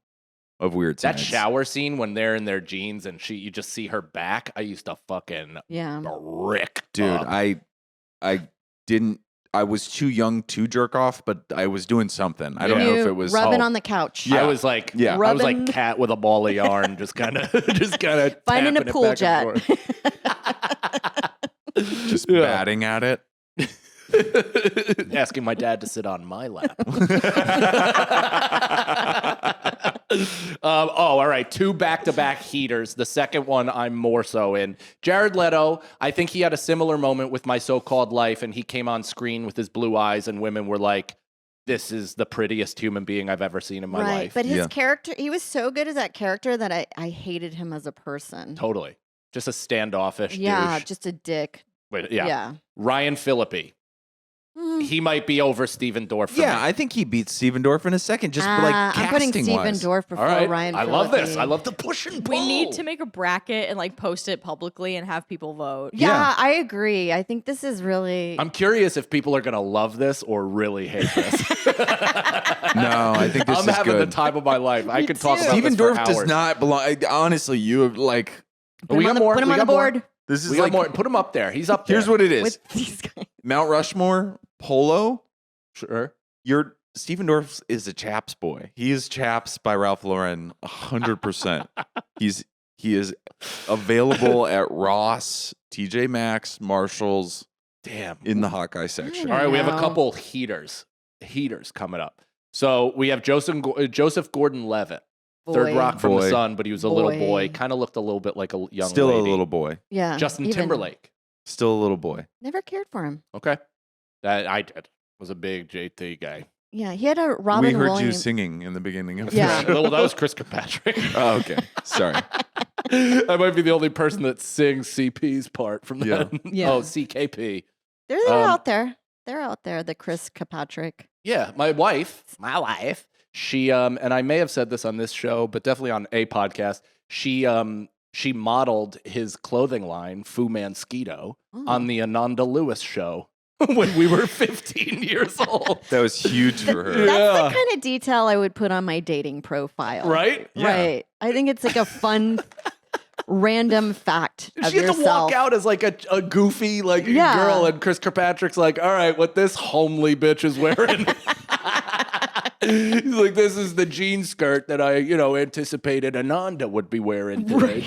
of Weird that Science. shower scene when they're in their jeans and you just see her back. I used to fucking Yeah. rick, Dude, up. I didn't. I was too young to jerk off, but I was doing something. I don't Yeah. know if You it was rubbing on the couch. I was like, Yeah. I was like Rubbing- cat with a ball of yarn, just kind of Finding a pool jet. just Yeah. batting at it. Asking my dad to sit on my lap. All right. 2 back-to-back heaters. The second one I'm more so in. Jared Leto, I think he had a similar moment with My So-Called Life, and he came on screen with his blue eyes, and women were like, this is the prettiest human being I've ever seen in my Right. life. But his Yeah. character, he was so good as that character that I hated him as a person. Totally. Just a standoffish Yeah, douche. just a dick. But, Yeah. Ryan Phillippe. Mm. He might be over Steven Dorff for Yeah, me. I think he beats Steven Dorff in a second, just like I'm putting casting Steven wise. Dorff before All right. Ryan. I love this. Phillippe. I love the push and pull. We need to make a bracket and like post it publicly and have people vote. Yeah, Yeah. I agree. I think this is really. I'm curious if people are going to love this or really hate this. No, I think this I'm is having good. the time of my life. I Me could talk too. about Steven this for Dorff does hours. not belong. Honestly, you have like Put We him got on the, more. put him We on the got more. board this is We got like. more. Put him up there. He's up there. Here's what it is: with these guys. Mount Rushmore, Polo. Sure. Your Steven Dorff is a Chaps boy. He is Chaps by Ralph Lauren, 100%. He is available at Ross, TJ Maxx, Marshalls Damn. in the Hawkeye section. All right, we have a Wow. couple heaters coming up. So we have Joseph Gordon-Levitt, Third Boy. Rock from the Boy. Sun, but he was a little boy. Boy. Kind of looked a little bit like a young Still lady. a little boy. Yeah. Justin even- Timberlake. Still a little boy. Never cared for him. Okay. That I did. Was a big JT guy. Yeah, he had a Robin we heard you Williams. singing in the beginning of Yeah. the show. Well, that was Chris Kirkpatrick. Oh, okay. Sorry. I might be the only person that sings CP's part from Yeah. that. Yeah. Oh, CKP. They're Um, out there. They're out there. The Chris Kirkpatrick. Yeah, my wife, she and I may have said this on this show, but definitely on a podcast. She modeled his clothing line, Fu Manskito, Oh. on the Ananda Lewis show when we were 15 years old. That was huge for her. That's Yeah. the kind of detail I would put on my dating profile. Right? Yeah. Right. I think it's like a fun, random fact of She had to yourself. walk out as like a goofy like Yeah. girl, and Chris Kirkpatrick's like, all right, what this homely bitch is wearing. He's like, this is the jean skirt that I, anticipated Ananda would be wearing today.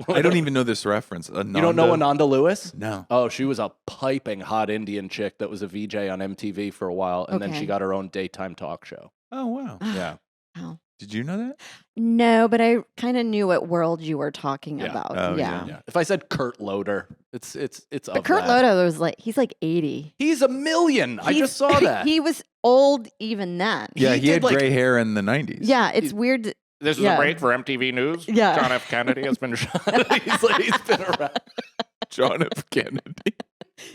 But I don't even know this reference. You don't know Ananda Lewis? No. Oh, she was a piping hot Indian chick that was a VJ on MTV for a while, and then Okay. she got her own daytime talk show. Oh, wow. Yeah. Wow. Did you know that? No, but I kind of knew what world you were talking Yeah. about. Oh, yeah. Yeah. If I said Kurt Loder, it's But of Kurt that. Loder was like, he's like 80. He's a million. I just saw that. He was old even then. Yeah, He he had did, like- gray hair in the 90s. Yeah, it's weird. This is Yeah. a break for MTV News. Yeah. John F. Kennedy has been shot. he's been around. John F. Kennedy.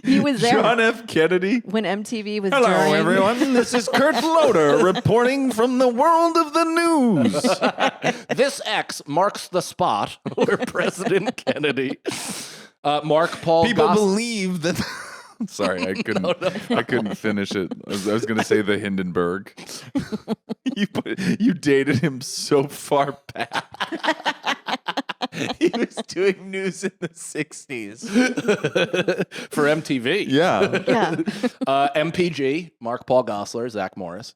He was there John F. Kennedy. when MTV was Hello, during. everyone. This is Kurt Loder reporting from the world of the news. This X marks the spot where President Kennedy, Mark Paul People Goss- believe that Sorry, I couldn't. No, no I couldn't finish it. I was going to say the Hindenburg. You dated him so far back. He was doing news in the 60s. For MTV. Yeah. Yeah. MPG, Mark Paul Gosselaar, Zach Morris.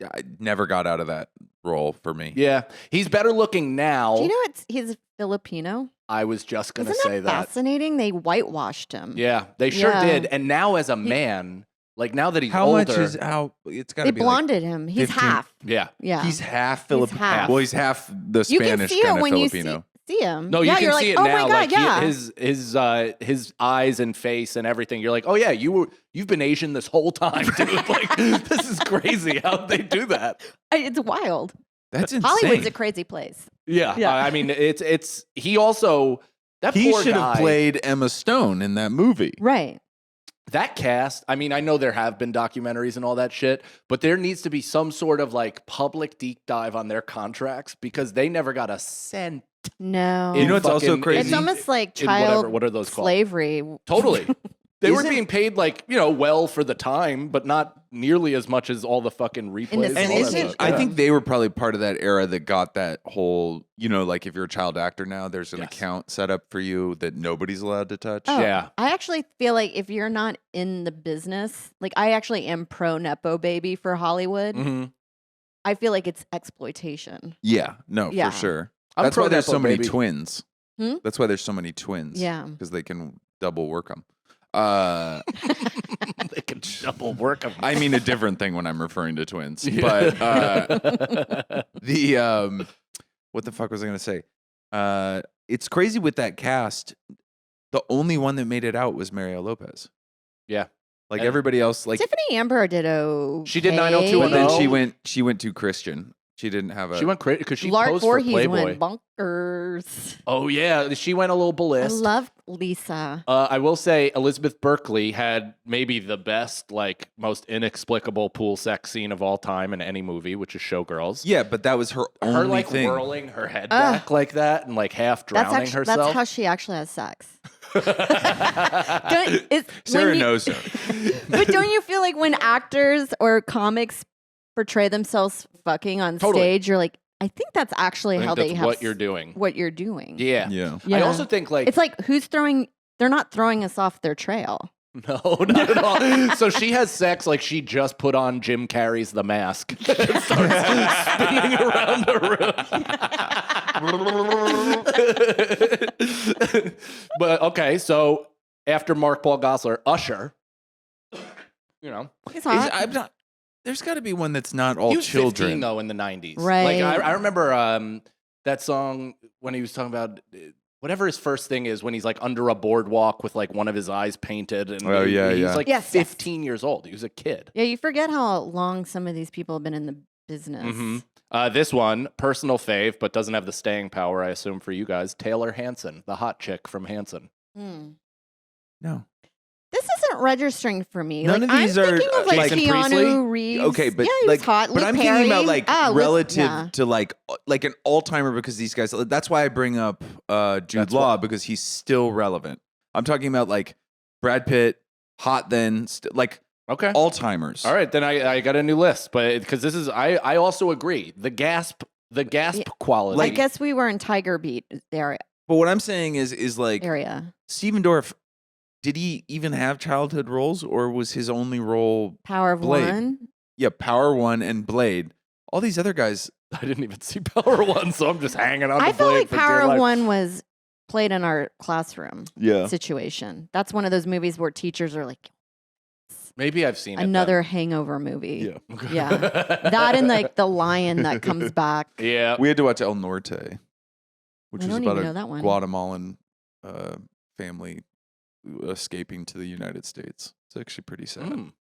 I never got out of that role for me. Yeah, he's better looking now. Do you know he's Filipino? I was just going to Isn't say that. fascinating? They whitewashed him. Yeah, they sure Yeah. did. And now as a man, like now that he's How older. much is how? It's got They to be like, blonded him. He's 15 half. Yeah. Yeah. he's half Filipino. half. Well, he's half the you can Spanish see kind it of when Filipino. you see him. No, you yeah, can you're see like, it oh now. my God, like yeah. his eyes and face and everything. You're like, oh yeah, you've been Asian this whole time, dude. Like this is crazy how they do that. It's wild. That's insane. Hollywood's a crazy place. Yeah, Yeah. I mean, it's he also that He poor should guy, have played Emma Stone in that movie. Right. that cast. I mean, I know there have been documentaries and all that shit, but there needs to be some sort of like public deep dive on their contracts because they never got a cent. No. You know what's also fucking- crazy? it's almost like in whatever- child what are those called? slavery. Totally. They were Isn't- being paid like, well for the time, but not nearly as much as all the fucking replays. In the and And all that isn't, stuff. I Yeah. think they were probably part of that era that got that whole, like if you're a child actor now, there's an Yes. account set up for you that nobody's allowed to touch. Oh, Yeah. I actually feel like if you're not in the business, like I actually am pro Nepo baby for Hollywood. Mhm. I feel like it's exploitation. Yeah, no, Yeah. for sure. I'm That's why there's pro-Nepo so many baby. twins. Hmm? That's why there's so many twins. Yeah. Because they can double work them. They can double work them. I mean a different thing when I'm referring to twins. Yeah. But the what the fuck was I going to say? It's crazy with that cast. The only one that made it out was Mario Lopez. Yeah. Like And- everybody else, like Tiffany Amber did okay. She did 90210. but then No. she went too Christian. She didn't have a She went crazy because she Lark posed for Voorhees Playboy. went bonkers. Oh yeah, she went a little I ballist. love Lisa. I will say Elizabeth Berkley had maybe the best, like most inexplicable pool sex scene of all time in any movie, which is Showgirls. Yeah, but that was her only Her like thing. whirling her head Ugh. back like that and like half drowning herself. That's how she actually has sex. Sarah when you- knows her. But don't you feel like when actors or comics portray themselves fucking on Totally. stage, you're like, I think that's actually I think how that's they have what you're doing. what you're doing. Yeah. Yeah. Yeah. I also think like It's like who's throwing? They're not throwing us off their trail. no, not at all. So she has sex like she just put on Jim Carrey's The Mask and starts spinning around the room. But okay, so after Mark Paul Gosselaar, Usher, It's hot. I'm not. There's got to be one that's not all he was children. 15 though in the 90s. Right. Like I remember that song when he was talking about whatever his first thing is when he's like under a boardwalk with like one of his eyes painted and Oh, yeah, he's yeah. like Yes, 15 years old. He was a kid. Yeah, you forget how long some of these people have been in the business. Mhm. This one, personal fave, but doesn't have the staying power, I assume, for you guys. Taylor Hanson, the hot chick from Hanson. Hmm. No. This isn't registering for me. None like, of these I'm are, thinking of like Jason Keanu Priestley? Reeves. Okay, but yeah, he like, was hot. but Luke I'm thinking about Perry. like Luke- relative yeah. to like an all timer because these guys. That's why I bring up Jude That's Law because he's still relevant. I'm talking about like Brad Pitt, hot then, like Okay. all timers. All right, then I got a new list, but because this is I also agree the gasp quality. I guess we were in Tiger Beat area. But what I'm saying is like area. Stephen Dorff. Did he even have childhood roles, or was his only role? Power of Blade. One. Yeah, Power One and Blade. All these other guys. I didn't even see Power One, so I'm just hanging on. I to felt Blade like for Power dear of life. One was played in our classroom Yeah. situation. That's one of those movies where teachers are like, Maybe I've seen another hangover movie. it. then. Yeah. That and like the lion that comes back. yeah. We had to watch El Norte, which I was don't about even a know that one. Guatemalan family escaping to the United States. It's actually pretty sad. Mm,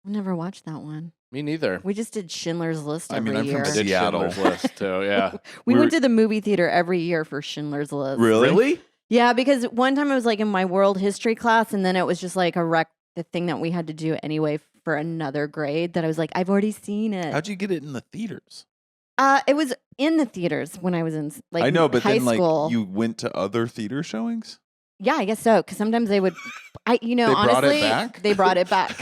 I never watched that one. me neither. We just did Schindler's List I every mean, I'm from year. I did Seattle. Schindler's List too. Yeah. We we went were- to the movie theater every year for Schindler's List. Really? Yeah, because one time it was like in my world history class, and then it was just like the thing that we had to do anyway for another grade that I was like, I've already seen it. How'd you get it in the theaters? It was in the theaters when I was in like I know, but high then school. like you went to other theater showings. Yeah, I guess so. Because sometimes they would, They brought it honestly, back? they brought it back.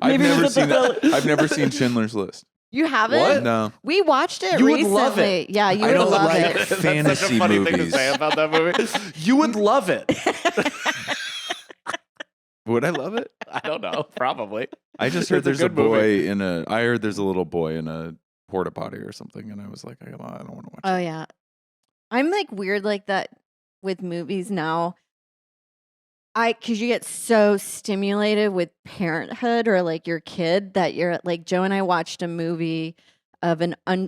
I've Maybe it never was a seen that. fella- I've never seen Schindler's List. You haven't? What? No. We watched it You would recently. love it. Yeah, you I would don't love like it. it. Fantasy That's such a funny thing to movies. say about that movie. You would love it. Would I love it? I don't know. Probably. I just heard It's a there's a good movie. boy I heard there's a little boy in a porta potty or something, and I was like, I don't want to watch Oh it. yeah, I'm like weird like that with movies now. Because you get so stimulated with parenthood or like your kid that you're like Joe and I watched a movie of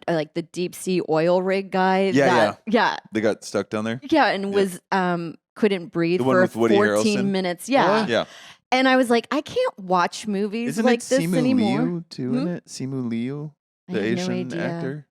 like the deep sea oil rig guy. Yeah, They got stuck down there. and was couldn't breathe The one for with Woody 14 Harrelson? minutes. Yeah, Yeah. and I was like, I can't watch movies Isn't like it this Simu anymore. Liu too in it? Simu Liu, I the have no Asian idea. actor.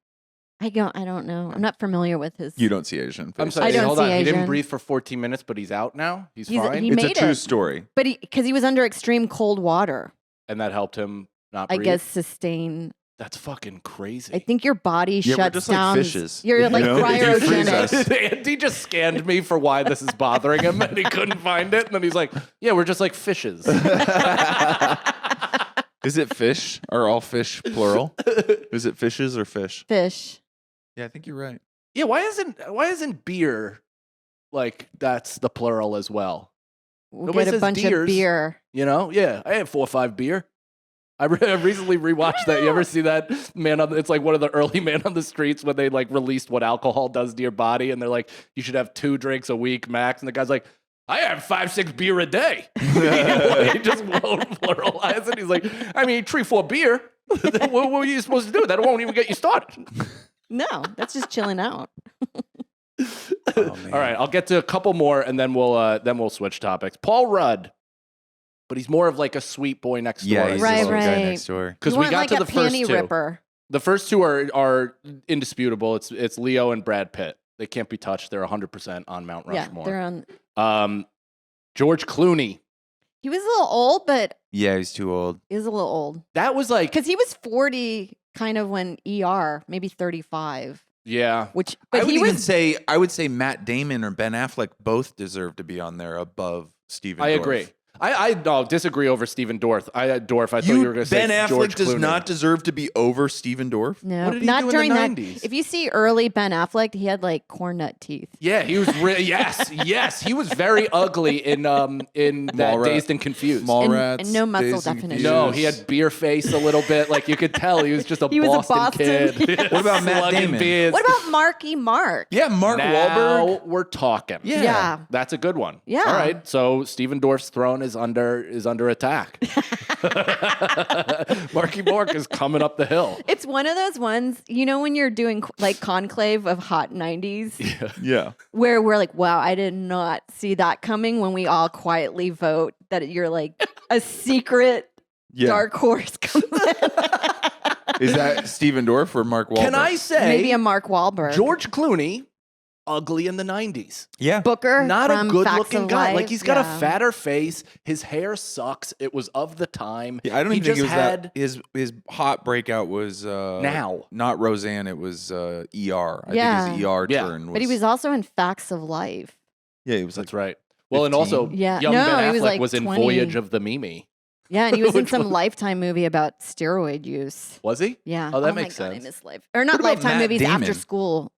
I don't know. I'm not familiar with his. You don't see Asian. I'm faces. sorry. I don't hold see on. He didn't Asian. breathe for 14 minutes, but he's out now. He's He's- fine. he It's a made true it. story. But because he was under extreme cold water, And that helped him not I breathe. guess sustain. That's fucking crazy. I think your body Yeah, we're shuts just like down. fishes, You're you like know? If you freeze us- cryogenic. Andy just scanned me for why this is bothering him, and he couldn't find it. And then he's like, "Yeah, we're just like fishes." Is it fish? Are all fish plural? Is it fishes or fish? Fish. Yeah, I think you're right. Yeah, why isn't beer like that's the plural as well? We'll Nobody get a says bunch deers. of beer. You know? Yeah, I had 4 or 5 beer. I recently rewatched that. You ever see that it's like one of the early Man on the Streets when they like released what alcohol does to your body, and they're like, you should have 2 drinks a week max, and the guy's like, I have 5-6 beer a day. He just won't pluralize it. He's like, I mean, 3-4 beer. What were you supposed to do? That won't even get you started. No, that's just chilling out. Oh, All right, I'll get to a couple more, and then we'll switch topics. Paul Rudd, but he's more of like a sweet boy next door. Yeah, he's Right, the little guy right. next door. Because You we want got like to a the first panty 2. ripper. The first 2 are indisputable. It's Leo and Brad Pitt. They can't be touched. They're 100% on Mount Yeah, Rushmore. they're on. George Clooney. He was a little old, but Yeah, he's too old. he was a little old That was like, because he was 40, kind of when ER, maybe 35. yeah. Which, I but would he even was. say I would say Matt Damon or Ben Affleck both deserve to be on there above Steven. I Dorff. agree. I disagree over Stephen Dorff. I thought you were going to say Ben Affleck George does Clooney. not deserve to be over Steven Dorff. No, What did he not do in the during that. 90s? If you see early Ben Affleck, he had like corn nut teeth. Yeah, he was yes, he was very ugly in that Mallrat. Dazed and Confused. Mallrats, and no muscle Dazed and definition. No, Confused. he had beer face a little bit. Like you could tell he was just a He was a Boston Boston. kid. What about Matt Slugging Damon? beers. What about Marky Mark? Yeah, Mark now Wahlberg. we're talking. Yeah. Yeah. That's a good one. Yeah. All right. So Stephen Dorff's throne is under attack. Marky Mark is coming up the hill. It's one of those ones, when you're doing like conclave of hot 90s, Yeah. where we're like, wow, I did not see that coming when we all quietly vote that you're like a secret Yeah. dark horse comes in. Is that Steven Dorff or Mark Wahlberg? Can I say Maybe a Mark Wahlberg. George Clooney, ugly in the 90s. Yeah. Booker. Not a from good Facts looking of guy. Life. Like he's got a Yeah. fatter face. His hair sucks. It was of the time. Yeah, I don't He even think it just was had that. His hot breakout was now. not Roseanne. It was ER. I Yeah. think his ER Yeah. turn was. But he was also in Facts of Life. Yeah, he was like That's right. Well, and also 15? Yeah. young No, Ben he Affleck was like was in 20. Voyage of the Mimi. Yeah, and he was in Which some one? Lifetime movie about steroid use. Was he? Yeah. Oh, that my makes God, I sense. miss Life. Or not What about Lifetime Matt movies, Damon? After School.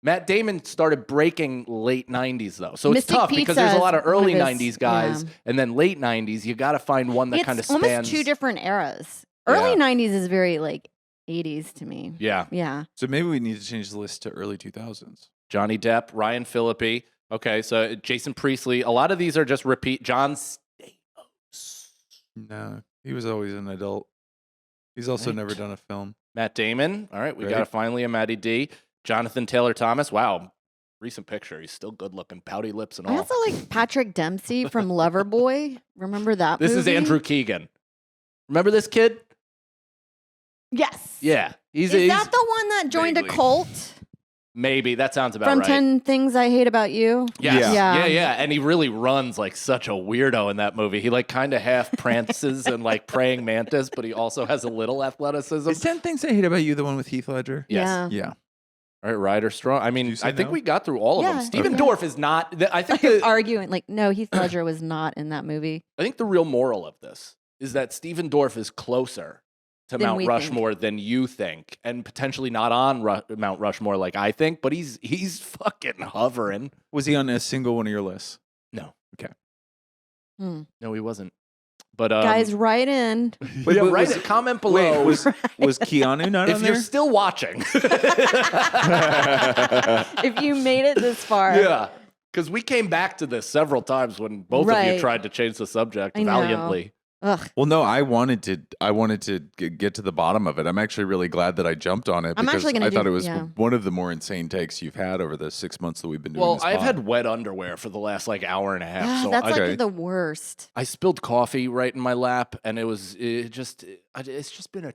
Matt Damon started breaking late 90s, though. So Mystic it's tough because there's a Pizza lot of is one early of his- 90s guys, yeah. and then late 90s, you got to find one that It's kind of almost spans. 2 different eras. Early Yeah. 90s is very like 80s to me. Yeah. Yeah. So maybe we need to change the list to early 2000s. Johnny Depp, Ryan Phillippe. Okay, so Jason Priestley. A lot of these are just repeat. John Stamos. No, he was always an adult. He's also Right. never done a film. Matt Damon. All right, we Right. got finally a Matty D. Jonathan Taylor Thomas. Wow. Recent picture. He's still good looking. Pouty lips and all. I also like Patrick Dempsey from Loverboy. Remember that This is movie? Andrew Keegan. Remember this kid? Yes. Yeah. He's Is that the one that joined Vaguely. a cult maybe. That sounds about from right. 10 Things I Hate About You? Yes. Yeah. Yeah. And he really runs like such a weirdo in that movie. He like kind of half prances and like praying mantis, but he also has a little athleticism. Is 10 Things I Hate About You the one with Heath Ledger? Yes. Yeah. Yeah. All right, Ryder Strong. I mean, you say I think no? we got through all of them. Yeah. Stephen Okay. Dorff is not. I think Arguing like, no, Heath Ledger was not in that movie. I think the real moral of this is that Stephen Dorff is closer to Than Mount we think. Rushmore than you think, and potentially not on Mount Rushmore like I think, but he's fucking hovering. Was he on a single one of your lists? No, Hmm. no, he wasn't. But Guys, write in. but yeah, Wait, write was- a comment below. Wait, was Keanu not if on you're there? still watching, If you made it this far. yeah, because we came back to this several times when both of you Right. tried to change the subject I know. valiantly. Ugh. Well, no, I wanted to get to the bottom of it. I'm actually really glad that I jumped on it I'm because actually gonna I thought do- it was yeah. one of the more insane takes you've had over the 6 months that we've been doing Well, this I've pod. had wet underwear for the last like hour and a half. So That's I, Okay. like the worst. I spilled coffee right in my lap, and it's just been a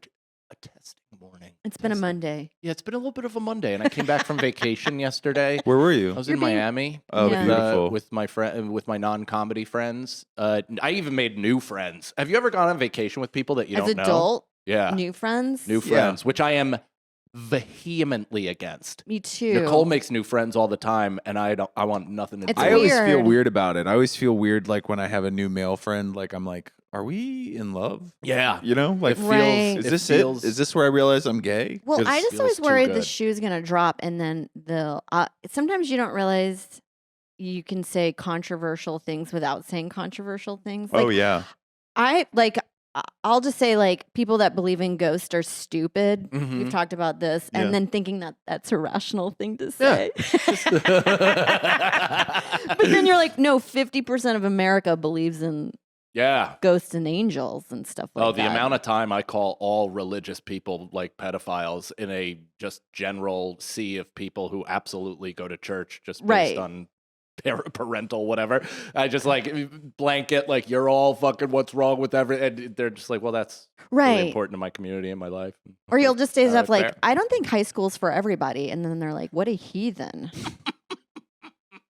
testing morning. It's been a Testing. Monday. Yeah, it's been a little bit of a Monday, and I came back from vacation yesterday. Where were I you? was You're in being- Miami. Oh, Yeah. beautiful. With my friend, with my non-comedy friends. I even made new friends. Have you ever gone on vacation with people that you As don't know? adult, Yeah, new friends. new friends, which I am vehemently against. Me too. Nicole makes new friends all the time, and I don't. I want nothing to It's do. I always feel weird. weird about it. I always feel weird like when I have a new male friend. Like I'm like, are we in love? Yeah, You know, like Right. is it this feels- it? Is this where I realize I'm gay? Well, 'Cause- I just feels always too worried the good. shoe's gonna drop, and then they'll. Sometimes you don't realize you can say controversial things without saying controversial things. Like, oh yeah. I'll just say like people that believe in ghosts are stupid. Mhm. We've talked about this, Yeah. and then thinking that that's a rational thing to Yeah. say. But then you're like, no, 50% of America believes in yeah. ghosts and angels and stuff like Oh, that. the amount of time I call all religious people like pedophiles in a just general sea of people who absolutely go to church just based Right. on parental whatever. I just like blanket like you're all fucking what's wrong with and they're just like, well, that's really right. important to my community and my life. Or you'll just say stuff like, fair. I don't think high school's for everybody. And then they're like, what a heathen.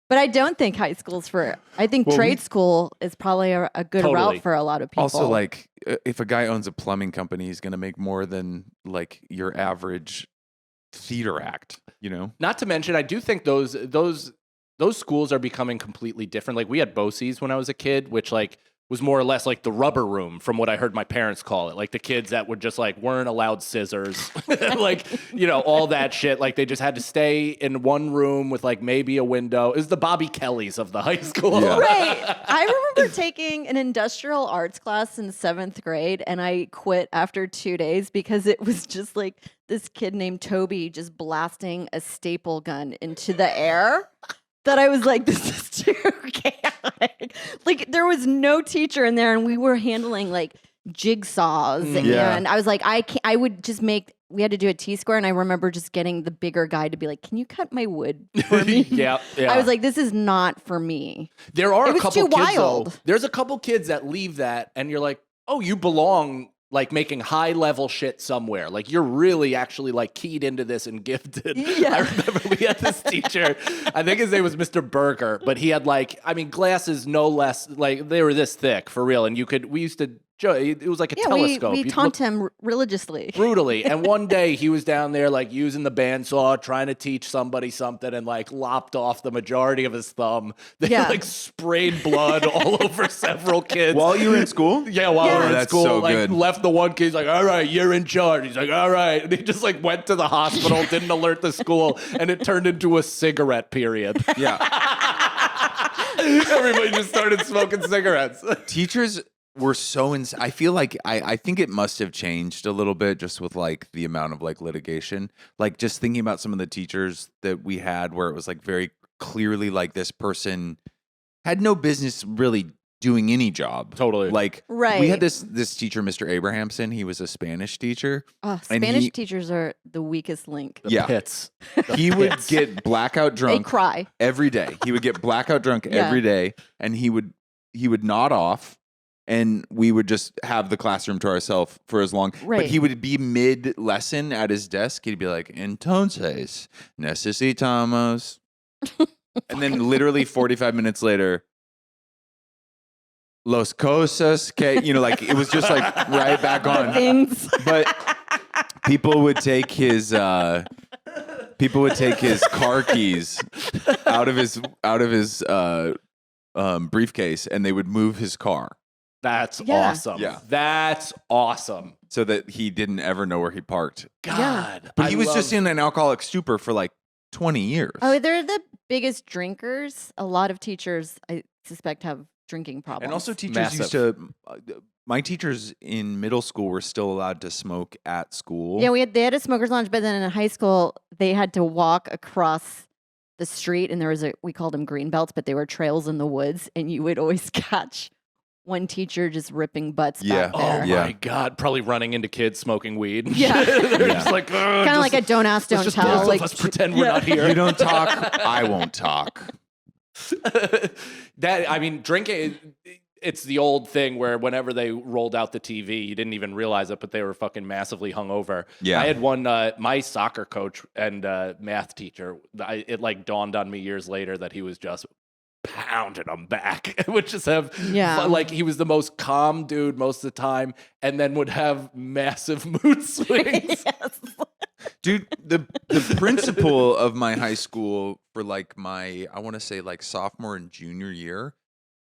But I don't think high school's for, I think Well, trade school is probably a good Totally. route for a lot of people. Also, like, if a guy owns a plumbing company, he's going to make more than like your average theater act. You know? Not to mention, I do think those schools are becoming completely different. Like we had BOCES when I was a kid, which like was more or less like the rubber room from what I heard my parents call it. Like the kids that would just like weren't allowed scissors, like, you know, all that shit. Like they just had to stay in one room with like maybe a window. It was the Bobby Kellys of the high school. Yeah. Right. I remember taking an industrial arts class in 7th grade and I quit after 2 days because it was just like this kid named Toby just blasting a staple gun into the air. That I was like, this is too chaotic. Like there was no teacher in there, and we were handling like jigsaws, Yeah. and I was like, I would just make. We had to do a T-square, and I remember just getting the bigger guy to be like, "Can you cut my wood for me?" yeah, yeah. I was like, "This is not for me." there are it a was couple too kids though. wild. There's a couple kids that leave that, and you're like, oh, you belong. Like making high level shit somewhere. Like you're really actually like keyed into this and gifted. Yeah. I remember we had this teacher, I think his name was Mr. Berger, but he had like, I mean, glasses no less, like they were this thick for real. And we used to, it was like a Yeah, telescope. we You'd taunt look him religiously. brutally. And one day he was down there like using the bandsaw, trying to teach somebody something and like lopped off the majority of his thumb. They Yeah. like sprayed blood all over several kids. While you were in school? Yeah, while we Yeah. were in That's school, so like good. left the one kid. He's like, "All right, you're in charge." He's like, "All right," and he just like went to the hospital, didn't alert the school, and it turned into a cigarette period. Yeah. Everybody just started smoking cigarettes. Teachers were so I feel like I think it must have changed a little bit just with like the amount of like litigation. Like just thinking about some of the teachers that we had where it was like very clearly like this person had no business really doing any job. Totally. Like we Right. had this teacher, Mr. Abrahamson. He was a Spanish teacher. Oh, And Spanish he- teachers are the weakest link. The Yeah. pits. He would pits. get blackout They drunk cry. every day. He would get blackout drunk Yeah. every day, and he would nod off, and we would just have the classroom to ourselves for as long. But Right. he would be mid lesson at his desk. He'd be like, "Entonces necesitamos," and then literally 45 minutes later, "Los cosas que," you know, like it was just like right back on. Things. But people would take his People would take his car keys out of his briefcase, and they would move his car That's Yeah. awesome. Yeah. That's awesome. so that he didn't ever know where he parked. God. But I he was just love- in an alcoholic stupor for like 20 years. Oh, they're the biggest drinkers. A lot of teachers, I suspect, have drinking problems. And also teachers Massive. used to my teachers in middle school were still allowed to smoke at school. yeah, they had a smoker's lounge, but then in high school they had to walk across the street, and there was we called them green belts, but they were trails in the woods, and you would always catch one teacher just ripping butts Yeah. back Oh there. Yeah. my God. Probably running into kids smoking weed. and Yeah. shit. They're Yeah. just like, Kind of like a don't ask, don't let's just tell. both Like of us pretend we're yeah. not here. You don't talk, I won't talk. That I mean, drinking. It's the old thing where whenever they rolled out the TV, you didn't even realize it, but they were fucking massively hungover. Yeah. I had one. My soccer coach and math teacher. It like dawned on me years later that he was just pounding them back. Would just have Yeah. like he was the most calm dude most of the time, and then would have massive mood swings. Yes. Dude, the principal of my high school for like my, I want to say like sophomore and junior year,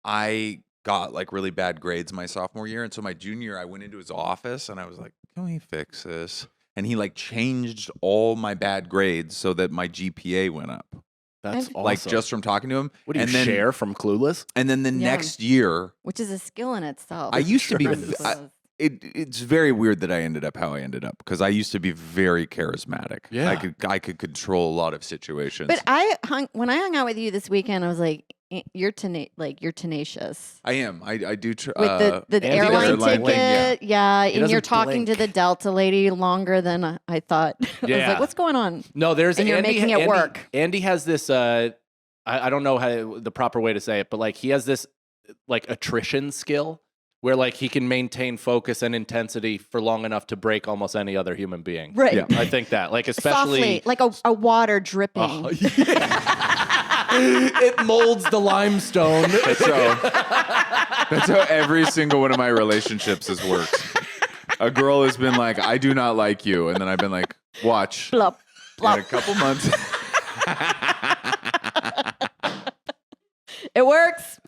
I got like really bad grades my sophomore year. And so my junior year, I went into his office and I was like, can we fix this? And he like changed all my bad grades so that my GPA went up. That's I've- awesome. Like just from talking to him. what do you and then, share from Clueless? And then the Yeah. next year, Which is a skill in itself. I used to be, Sure is. it's very weird that I ended up how I ended up because I used to be very charismatic. Yeah. I could control a lot of situations. But when I hung out with you this weekend, I was like, you're tenacious. I am. I do. With the Andy airline doesn't ticket, blink, yeah, and you're doesn't talking to the Delta lady longer than I thought. I was Yeah. like, what's going on? No, there's And you're Andy, making it Andy- work. Andy has this. I don't know how the proper way to say it, but like he has this like attrition skill where like he can maintain focus and intensity for long enough to break almost any other human being. Right. Yeah. I think that like especially Softly, like a water dripping. Oh, it molds the limestone. That's how every single one of my relationships has worked. A girl has been like, "I do not like you," and then I've been like, "Watch." Blop, In a blop. couple months. It works.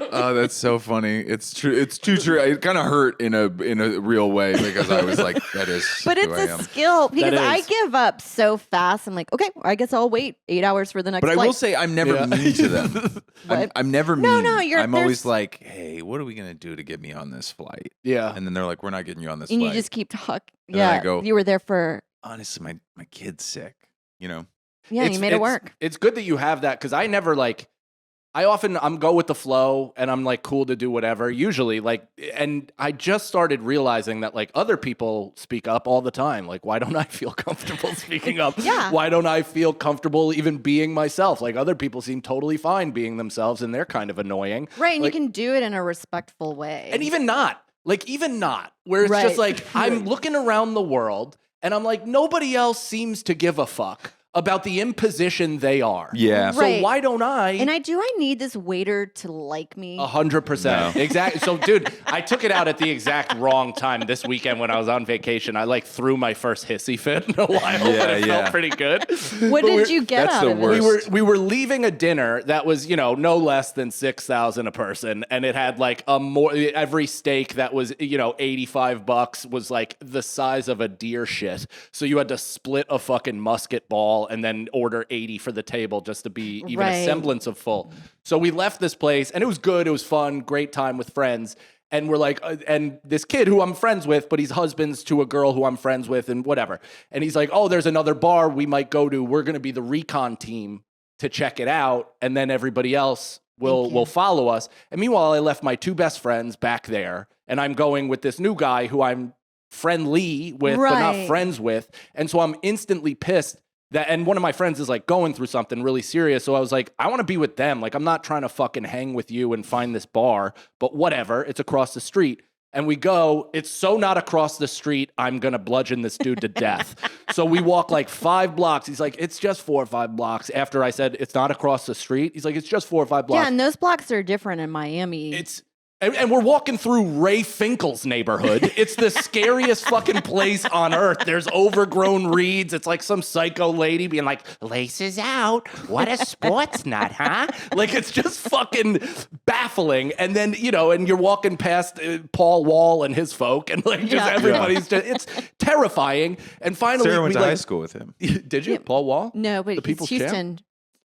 Oh, that's so funny. It's true. It's too true. It kind of hurt in a real way because I was like, "That is." But who it's I a am. skill because I is. give up so fast. I'm like, okay, I guess I'll wait 8 hours for the next But I flight. will say, I'm never Yeah. mean to them. What? I'm never mean. No, no, I'm always there's- like, "Hey, what are we gonna do to get me on this flight?" Yeah. And then they're like, "We're not getting you on this and flight." you just keep talking. And then I Yeah, go- you were there for. Honestly, my kid's sick. You know. Yeah, you made it work. It's good that you have that because I never like. I'm go with the flow and I'm like cool to do whatever usually like and I just started realizing that like other people speak up all the time like why don't I feel comfortable speaking up Yeah. why don't I feel comfortable even being myself like other people seem totally fine being themselves and they're kind of annoying Right, and like- you can do it in a respectful way. and even not where it's just Right. like I'm looking around the world and I'm like nobody else seems to give a fuck about the imposition they are Yeah. so Right. why don't I And I need this waiter to like me. 100%. No. Exactly. So, dude, I took it out at the exact wrong time this weekend when I was on vacation. I like threw my first hissy fit in a while, Yeah, but it yeah. felt pretty good. What But did you get that's out the of worst. it? we were leaving a dinner that was no less than 6,000 a person, and it had like every steak that was $85 was like the size of a deer shit. So you had to split a fucking musket ball and then order 80 for the table just to be even a Right. semblance of full. So we left this place and it was good. It was fun, great time with friends. And we're like, and this kid who I'm friends with, but he's husbands to a girl who I'm friends with and whatever. And he's like, oh, there's another bar we might go to. We're going to be the recon team to check it out. And then everybody else will follow us. And meanwhile, I left my two best friends back there and I'm going with this new guy who I'm friendly with, but not Right. friends with. And so I'm instantly pissed and one of my friends is like going through something really serious. So I was like, I want to be with them. Like, I'm not trying to fucking hang with you and find this bar, but whatever. It's across the street. And we go, it's so not across the street, I'm going to bludgeon this dude to death. So we walk like 5 blocks. He's like, it's just 4 or 5 blocks. After I said, it's not across the street. He's like, it's just 4 or 5 blocks. Yeah, and those blocks are different in Miami. It's And we're walking through Ray Finkel's neighborhood. It's the scariest fucking place on earth. There's overgrown reeds. It's like some psycho lady being like, laces out. What a sports nut, huh? Like, it's just fucking baffling. And then, and you're walking past Paul Wall and his folk, and like, just everybody's just, it's terrifying. And finally, Sarah went to high school with him. Did you? Yeah. Paul Wall? No, but The he's People's Champ? Houston.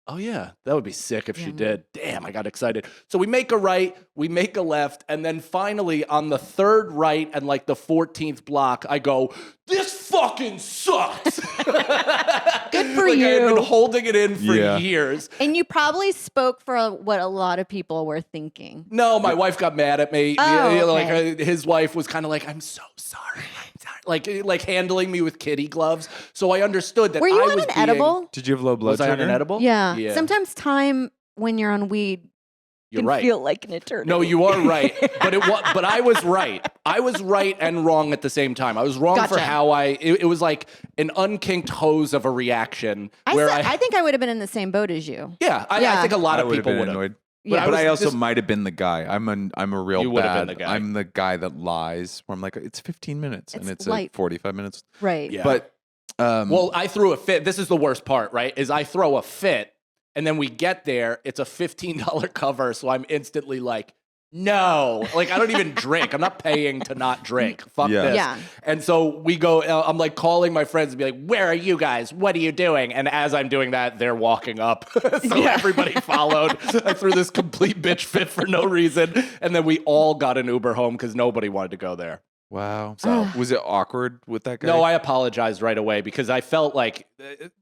Oh, yeah. That would be sick if she Yeah. did. Damn, I got excited. So we make a right, we make a left, and then finally on the third right and like the 14th block, I go, this fucking sucks. Good for I had you. been holding it in for Yeah. years. And you probably spoke for what a lot of people were thinking. No, my wife got mad at me. Oh, Like his wife was kind of like, I'm so sorry. I'm sorry. Like handling me with kitty gloves. So I understood that Were you I on was an being, edible? Did you have low blood Was I sugar? on an edible? Yeah. Yeah. Sometimes time when you're on weed You're can right. feel like an eternity. No, you are right. But I was right. I was right and wrong at the same time. I was wrong for Gotcha. how it was like an unkinked hose of a reaction where I think I would have been in the same boat as you. I Yeah. think a lot I of would have people been would have. annoyed. Yeah. But I was also just- might have been the guy. I'm a real You would have bad. been the guy. I'm the guy that lies. Where I'm like, it's 15 minutes and It's it's light. 45 minutes. Right. Yeah. But Well, I threw a fit. This is the worst part, right? Is I throw a fit and then we get there. It's a $15 cover. So I'm instantly like, no, like I don't even drink. I'm not paying to not drink. Fuck Yeah. this. Yeah. And so we go, I'm like calling my friends and be like, where are you guys? What are you doing? And as I'm doing that, they're walking up. So everybody followed. I threw this complete bitch fit for no reason. And then we all got an Uber home because nobody wanted to go there. wow. So Was it awkward with that guy? no, I apologized right away because I felt like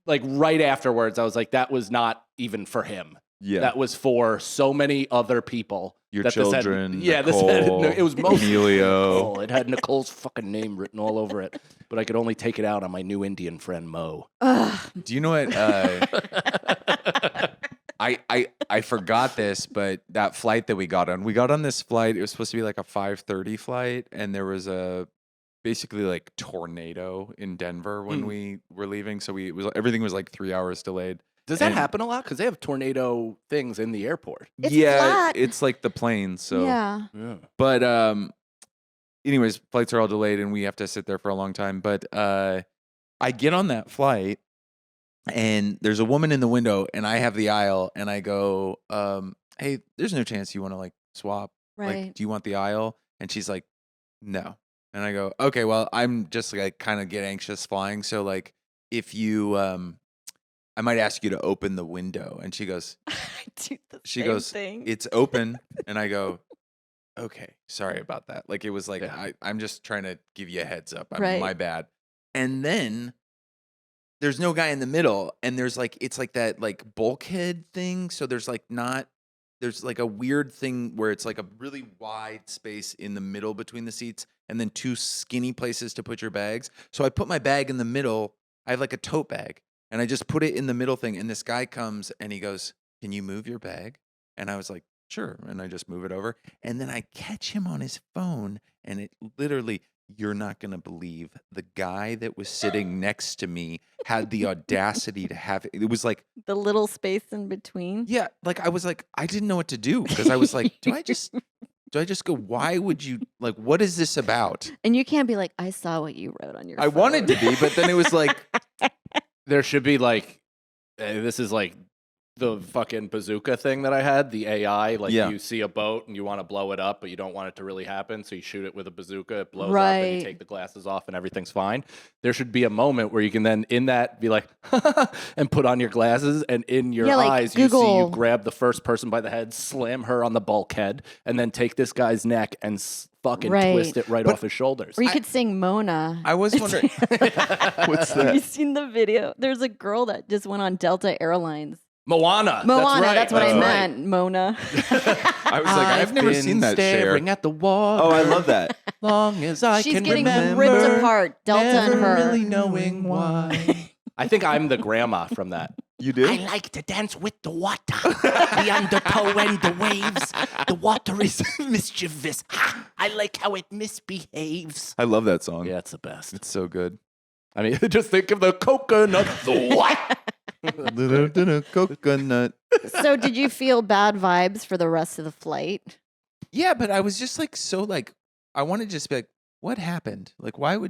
right afterwards, I was like, that was not even for him. yeah. That was for so many other people. Your that this had- children. yeah, Nicole, this had, it was most Emilio. Nicole. It had Nicole's fucking name written all over it, but I could only take it out on my new Indian friend Mo. Ugh. Do you know what? I forgot this, but that flight that we got on this flight. It was supposed to be like a 5:30 flight, and there was a basically like tornado in Denver when we were leaving. So everything was like 3 hours delayed. Does that And- happen a lot? Because they have tornado things in the airport. It's yeah, flat. it's like the planes. So, Yeah. Yeah. but anyways, flights are all delayed, and we have to sit there for a long time. But I get on that flight, and there's a woman in the window, and I have the aisle, and I go, "Hey, there's no chance you want to like swap. Right. Like, do you want the aisle?" And she's like, "No." And I go, "Okay, well, I'm just like kind of get anxious flying, so like if you I might ask you to open the window." And she goes, I do the she same goes, thing. "It's open." And I go, "Okay, sorry about that." Like it was like Yeah. I'm just trying to give you a heads up. Right. My bad. And then there's no guy in the middle, and there's like it's like that like bulkhead thing. So there's like a weird thing where it's like a really wide space in the middle between the seats, and then two skinny places to put your bags. So I put my bag in the middle. I have like a tote bag, and I just put it in the middle thing. And this guy comes and he goes, "Can you move your bag?" And I was like, "Sure." And I just move it over. And then I catch him on his phone, and it literally, you're not going to believe, the guy that was sitting next to me had the audacity to have it. It was like, the little space in between. yeah, like I was like, I didn't know what to do because I was like, do I just go, why would you, like, what is this about? And you can't be like, I saw what you wrote on your I phone. wanted to be, but then it was like, There should be like, this is like the fucking bazooka thing that I had, the AI. Like Yeah. you see a boat and you want to blow it up, but you don't want it to really happen. So you shoot it with a bazooka, it blows up, and Right. you take the glasses off and everything's fine. There should be a moment where you can then in that be like, and put on your glasses, and in your Yeah, like eyes, you see you Google. grab the first person by the head, slam her on the bulkhead, and then take this guy's neck and fucking Right. twist it right off his shoulders. Or you could sing Mona. I was wondering, what's Have you that? seen the video? There's a girl that just went on Delta Airlines. Moana. Moana, right. that's what I That's meant. Mona. I was like, I've never seen that, Cher. staring at the wall. Oh, I love that. Long as I She's can getting remember, ripped apart. Delta and never her. really knowing why. I think I'm the grandma from that. You did? like to dance with the water, the undertow and the waves. The water is mischievous. I like how it misbehaves. I love that song. Yeah, it's the best. It's so good. I mean, just think of the coconut. The what? Little coconut. So did you feel bad vibes for the rest of the flight? Yeah, but I was just like so like I want to just be like, what happened? Like, what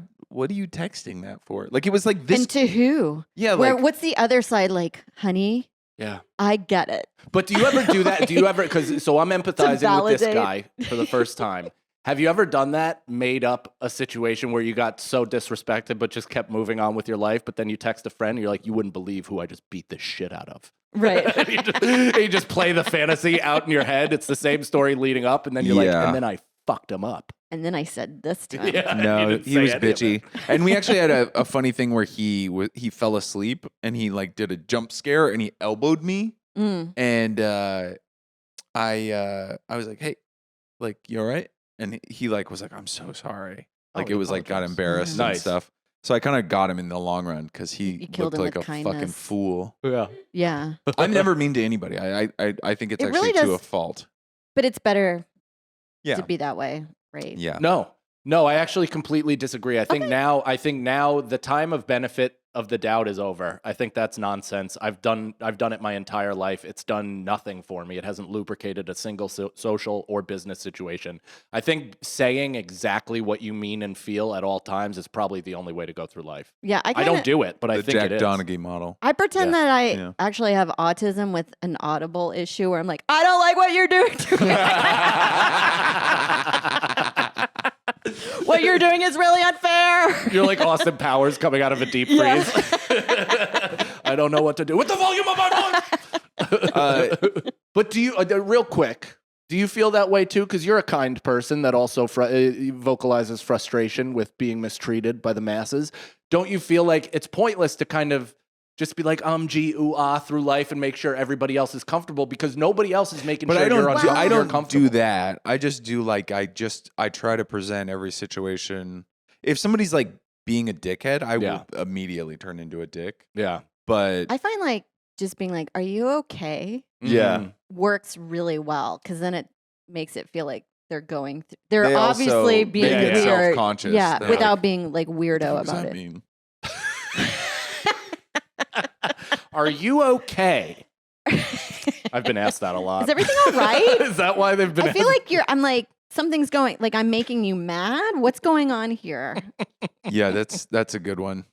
are you texting that for? Like, it was like this. And to who? Yeah, Where? like What's the other side? Like, honey, Yeah. I get it. But do you ever do that? Do you ever, because so I'm empathizing with this validate. guy for the first time. Have you ever done that? Made up a situation where you got so disrespected, but just kept moving on with your life. But then you text a friend and you're like, you wouldn't believe who I just beat the shit out of. Right. you just play the fantasy out in your head. It's the same story leading up. And then you're like, Yeah. and then I fucked him up. And then I said this to him. Yeah, no, you didn't he say was any of it. bitchy, and we actually had a funny thing where he fell asleep and he like did a jump scare and he elbowed me, Mm. and I was like, hey, like you all right? And he like was like, I'm so sorry. Oh, Like he it was like got apologized. embarrassed and Nice. stuff. So I kind of got him in the long run because he You killed looked him like a with fucking kindness. fool. Yeah. Yeah. I'm never mean to anybody. I think it's It actually really to a does- fault. But it's better Yeah. to be that way, right? Yeah. No, I actually completely disagree. I think now the time of benefit of the doubt is over. I think that's nonsense. I've done it my entire life. It's done nothing for me. It hasn't lubricated a single social or business situation. I think saying exactly what you mean and feel at all times is probably the only way to go through life. Yeah. I don't do it, but I The think Jack it is. Donaghy model. I pretend Yeah. that I Yeah. actually have autism with an audible issue where I'm like, I don't like what you're doing to me. What you're doing is really unfair. You're like Austin Powers coming out of a deep freeze. Yeah. I don't know what to do with the volume of my voice. But do you, real quick, do you feel that way too? Because you're a kind person that also vocalizes frustration with being mistreated by the masses. Don't you feel like it's pointless to kind of just be like, gee, ooh, ah, through life and make sure everybody else is comfortable because nobody else is making But sure I don't. you're I you're don't comfortable. do that. I just do like I try to present every situation. If somebody's like being a dickhead, I Yeah. will immediately turn into a dick. Yeah. But I find like just being like, are you okay? Yeah. Mhm. Works really well because then it makes it feel like they're going through, they're they obviously also being make it weird. self-conscious. Yeah, They're without like, being like "What the weirdo fuck does about that it. mean?" Are you okay? I've been asked that a lot. Is everything all right? Is that why they've been I feel like I'm like, something's going, like I'm making you mad. What's going on here? Yeah, that's a good one.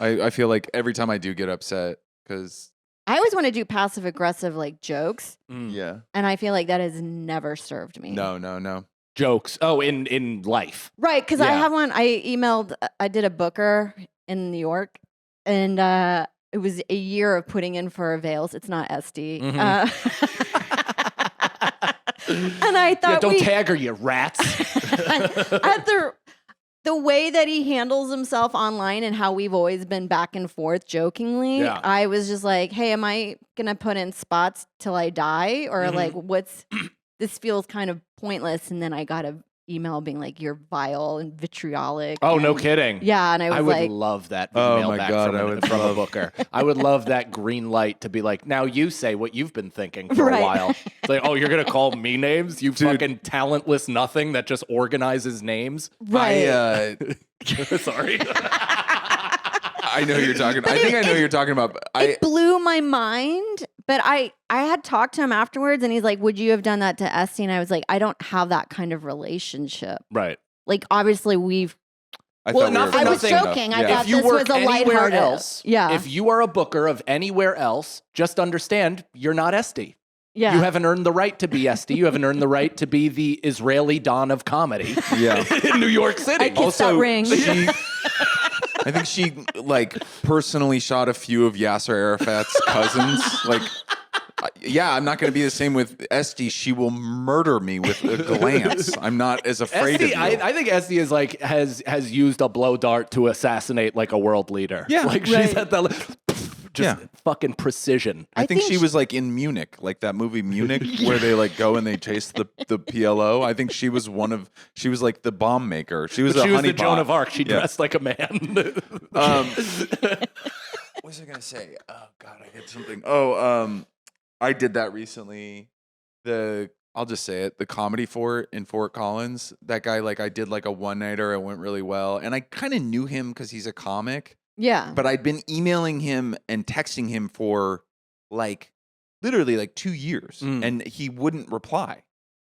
I feel like every time I do get upset because I always want to do passive aggressive like jokes, yeah, and I feel like that has never served me. no. jokes? Oh, in life. Right, because I Yeah. have one. I did a booker in New York, and it was a year of putting in for avails. It's not SD. Mhm. And I thought Yeah, don't tag her, you rats. at the way that he handles himself online and how we've always been back and forth jokingly, Yeah. I was just like, hey, am I gonna put in spots till I die? Or Mhm. like this feels kind of pointless. And then I got an email being like, you're vile and vitriolic. Oh, no and- kidding. Yeah, and I was I would like, love that Oh email my back God, from, I a- would from a love- booker. I would love that green light to be like, now you say what you've been thinking for Right. a while. It's like, oh, you're going to call me names? You Dude. fucking talentless nothing that just organizes names? right. Sorry. I know who you're talking. I think I know who you're talking about. but It blew my mind, but I had talked to him afterwards, and he's like, "Would you have done that to Esty?" And I was like, "I don't have that kind of relationship. Right. Like, obviously, we've." I Well, thought we not were for I was nothing. enough. joking. I Yeah. thought If you this work was a anywhere lighthearted. else, Yeah, if you are a booker of anywhere else, just understand you're not Esty. yeah. You haven't earned the right to be Esty. You haven't earned the right to be the Israeli Don of comedy Yeah. in New York City. I kissed that ring. I think she like personally shot a few of Yasser Arafat's cousins. Like, yeah, I'm not going to be the same with Esty. She will murder me with a glance. I'm not as afraid of Esty, you. I think Esty is like has used a blow dart to assassinate like a world leader. Yeah, like she's right. at the just Yeah. fucking precision. I think think she was like in Munich, like that movie Munich, where they like go and they chase the PLO. I think she was like the bomb maker. She was But a she was the honeypot. Joan of Arc. She Yeah. dressed like a man. What was I gonna say? Oh God, I had something. Oh, I did that recently. I'll just say it. The Comedy Fort in Fort Collins. That guy, like, I did like a one nighter. It went really well, and I kind of knew him because he's a comic. Yeah. But I'd been emailing him and texting him for like literally like 2 years, Mm. and he wouldn't reply.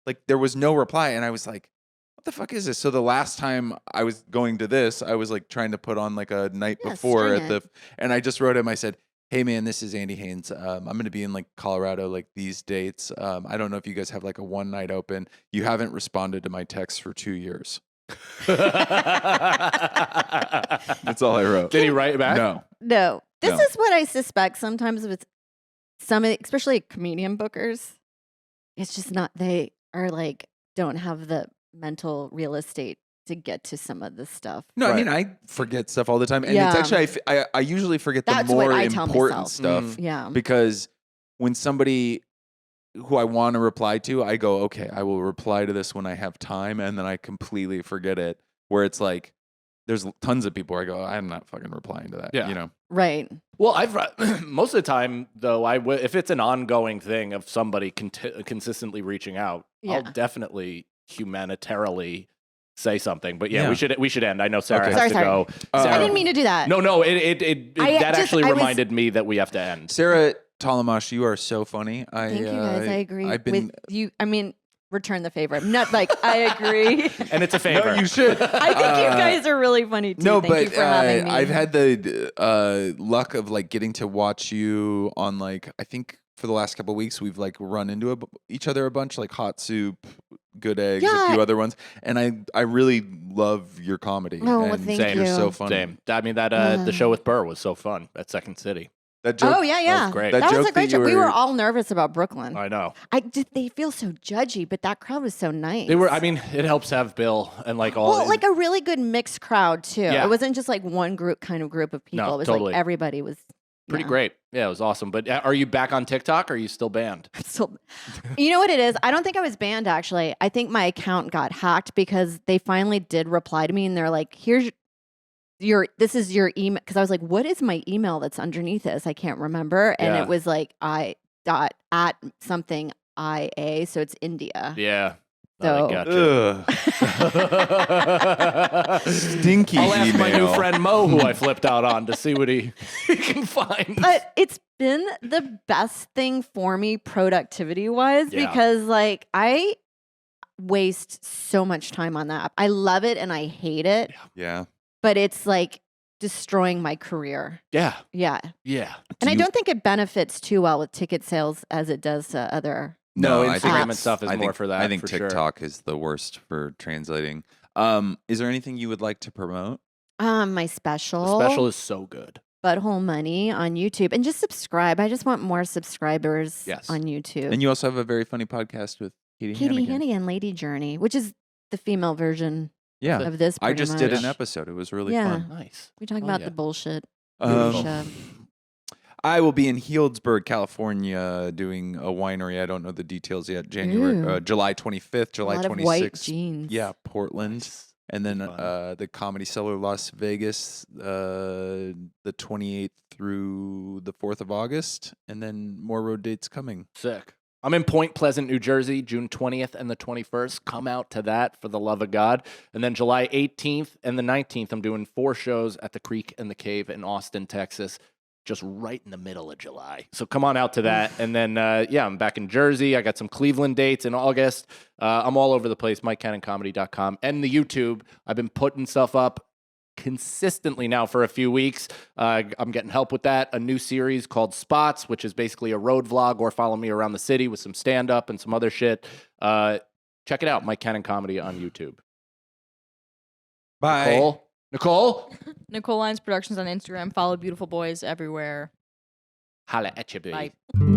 like there was no reply, and I was like, what the fuck is this? So the last time I was going to this, I was like trying to put on like a night Yeah, before string at and I just wrote him. I said, hey man, this is Andy Haynes. I'm going to be in like Colorado like these dates. I don't know if you guys have like a one night open. You haven't responded to my texts for 2 years. That's all I wrote. Did he write back? No. No. This No. is what I suspect sometimes with some, especially comedian bookers. It's just not, they are like, don't have the mental real estate to get to some of this stuff. No, I Right. mean, I forget stuff all the time. And Yeah. it's actually, I usually forget the That's what more I tell important myself. stuff Yeah. because when somebody who I want to reply to, I go, okay, I will reply to this when I have time. And then I completely forget it. Where it's like, there's tons of people where I go, I'm not fucking replying to that. Yeah. You know? Right. Well, most of the time though, if it's an ongoing thing of somebody consistently reaching out, I'll Yeah. definitely humanitarily say something. But yeah, Yeah. we should end. I know Sarah Okay. has Sorry. to go. I Sarah- didn't mean to do that. No, that just- actually I was- reminded me that we have to end. Sarah Tollemache, you are so funny. Thank you guys. I agree I've been, with you. I mean, return the favor. I'm not like, I agree. And it's a favor. No, you should. I think you guys are really funny too. No, Thank you but for having me. I've had the luck of like getting to watch you on like I think for the last couple of weeks we've like run into each other a bunch, like Hot Soup, Good Eggs, a Yeah. few other ones, and I really love your comedy. Oh, well, and thank you're you. so funny. Same. I mean that the show with Burr was so fun at Second City. That joke, Oh yeah, yeah. was great. That That was joke a great that you joke. We were were- all nervous about Brooklyn. I know. They feel so judgy, but that crowd was so nice. They were. I mean, it helps to have Bill and like all. well, like a really good mixed crowd too. Yeah. It wasn't just like one group of people. No, It was totally. like everybody was pretty yeah. great. Yeah, it was awesome. But are you back on TikTok or are you still banned? So, you know what it is? I don't think I was banned actually. I think my account got hacked because they finally did reply to me and they're like, this is your email. Because I was like, what is my email that's underneath this? I can't remember. And Yeah. it was like at something IA. So it's India. Yeah. So- I gotcha. Ugh. Stinky I'll ask my new email. friend Mo, who I flipped out on, to see what he can find. But it's been the best thing for me productivity wise Yeah. because like I waste so much time on that. I love it and I hate it, Yeah. but it's like destroying my career. Yeah. Yeah. Yeah. And I you- don't think it benefits too well with ticket sales as it does to other. No, I think Instagram it's- and stuff is I more think, for that. I think for sure. TikTok is the worst for translating. Is there anything you would like to promote? My special, The special is so good. Butthole Money on YouTube, and just subscribe. I just want more subscribers Yes. on YouTube. And you also have a very funny podcast with Katie Katie Hannigan. Hannigan, Lady Journey, which is the female version Yeah. of this. I pretty just did much. an episode. It was really Yeah. fun. Nice. We talk Oh, about yeah. the bullshit. Um, I will be in Healdsburg, California, doing a winery. I don't know the details yet. Ooh. July 25th, A July lot of white 26th. jeans. Yeah, Portland. And then Fun. the Comedy Cellar, Las Vegas, the 28th through the 4th of August. And then more road dates coming. Sick. I'm in Point Pleasant, New Jersey, June 20th and the 21st. Come out to that for the love of God. And then July 18th and the 19th, I'm doing 4 shows at the Creek and the Cave in Austin, Texas, just right in the middle of July. So come on out to that. And then, I'm back in Jersey. I got some Cleveland dates in August. I'm all over the place, MikeCannonComedy.com and the YouTube. I've been putting stuff up consistently now for a few weeks. I'm getting help with that. A new series called Spots, which is basically a road vlog or follow me around the city with some stand-up and some other shit. Check it out, Mike Cannon Comedy on YouTube. Bye. Nicole? Nicole Lyons Productions on Instagram. Follow Beautiful Boys everywhere. Holla at you, baby. Bye.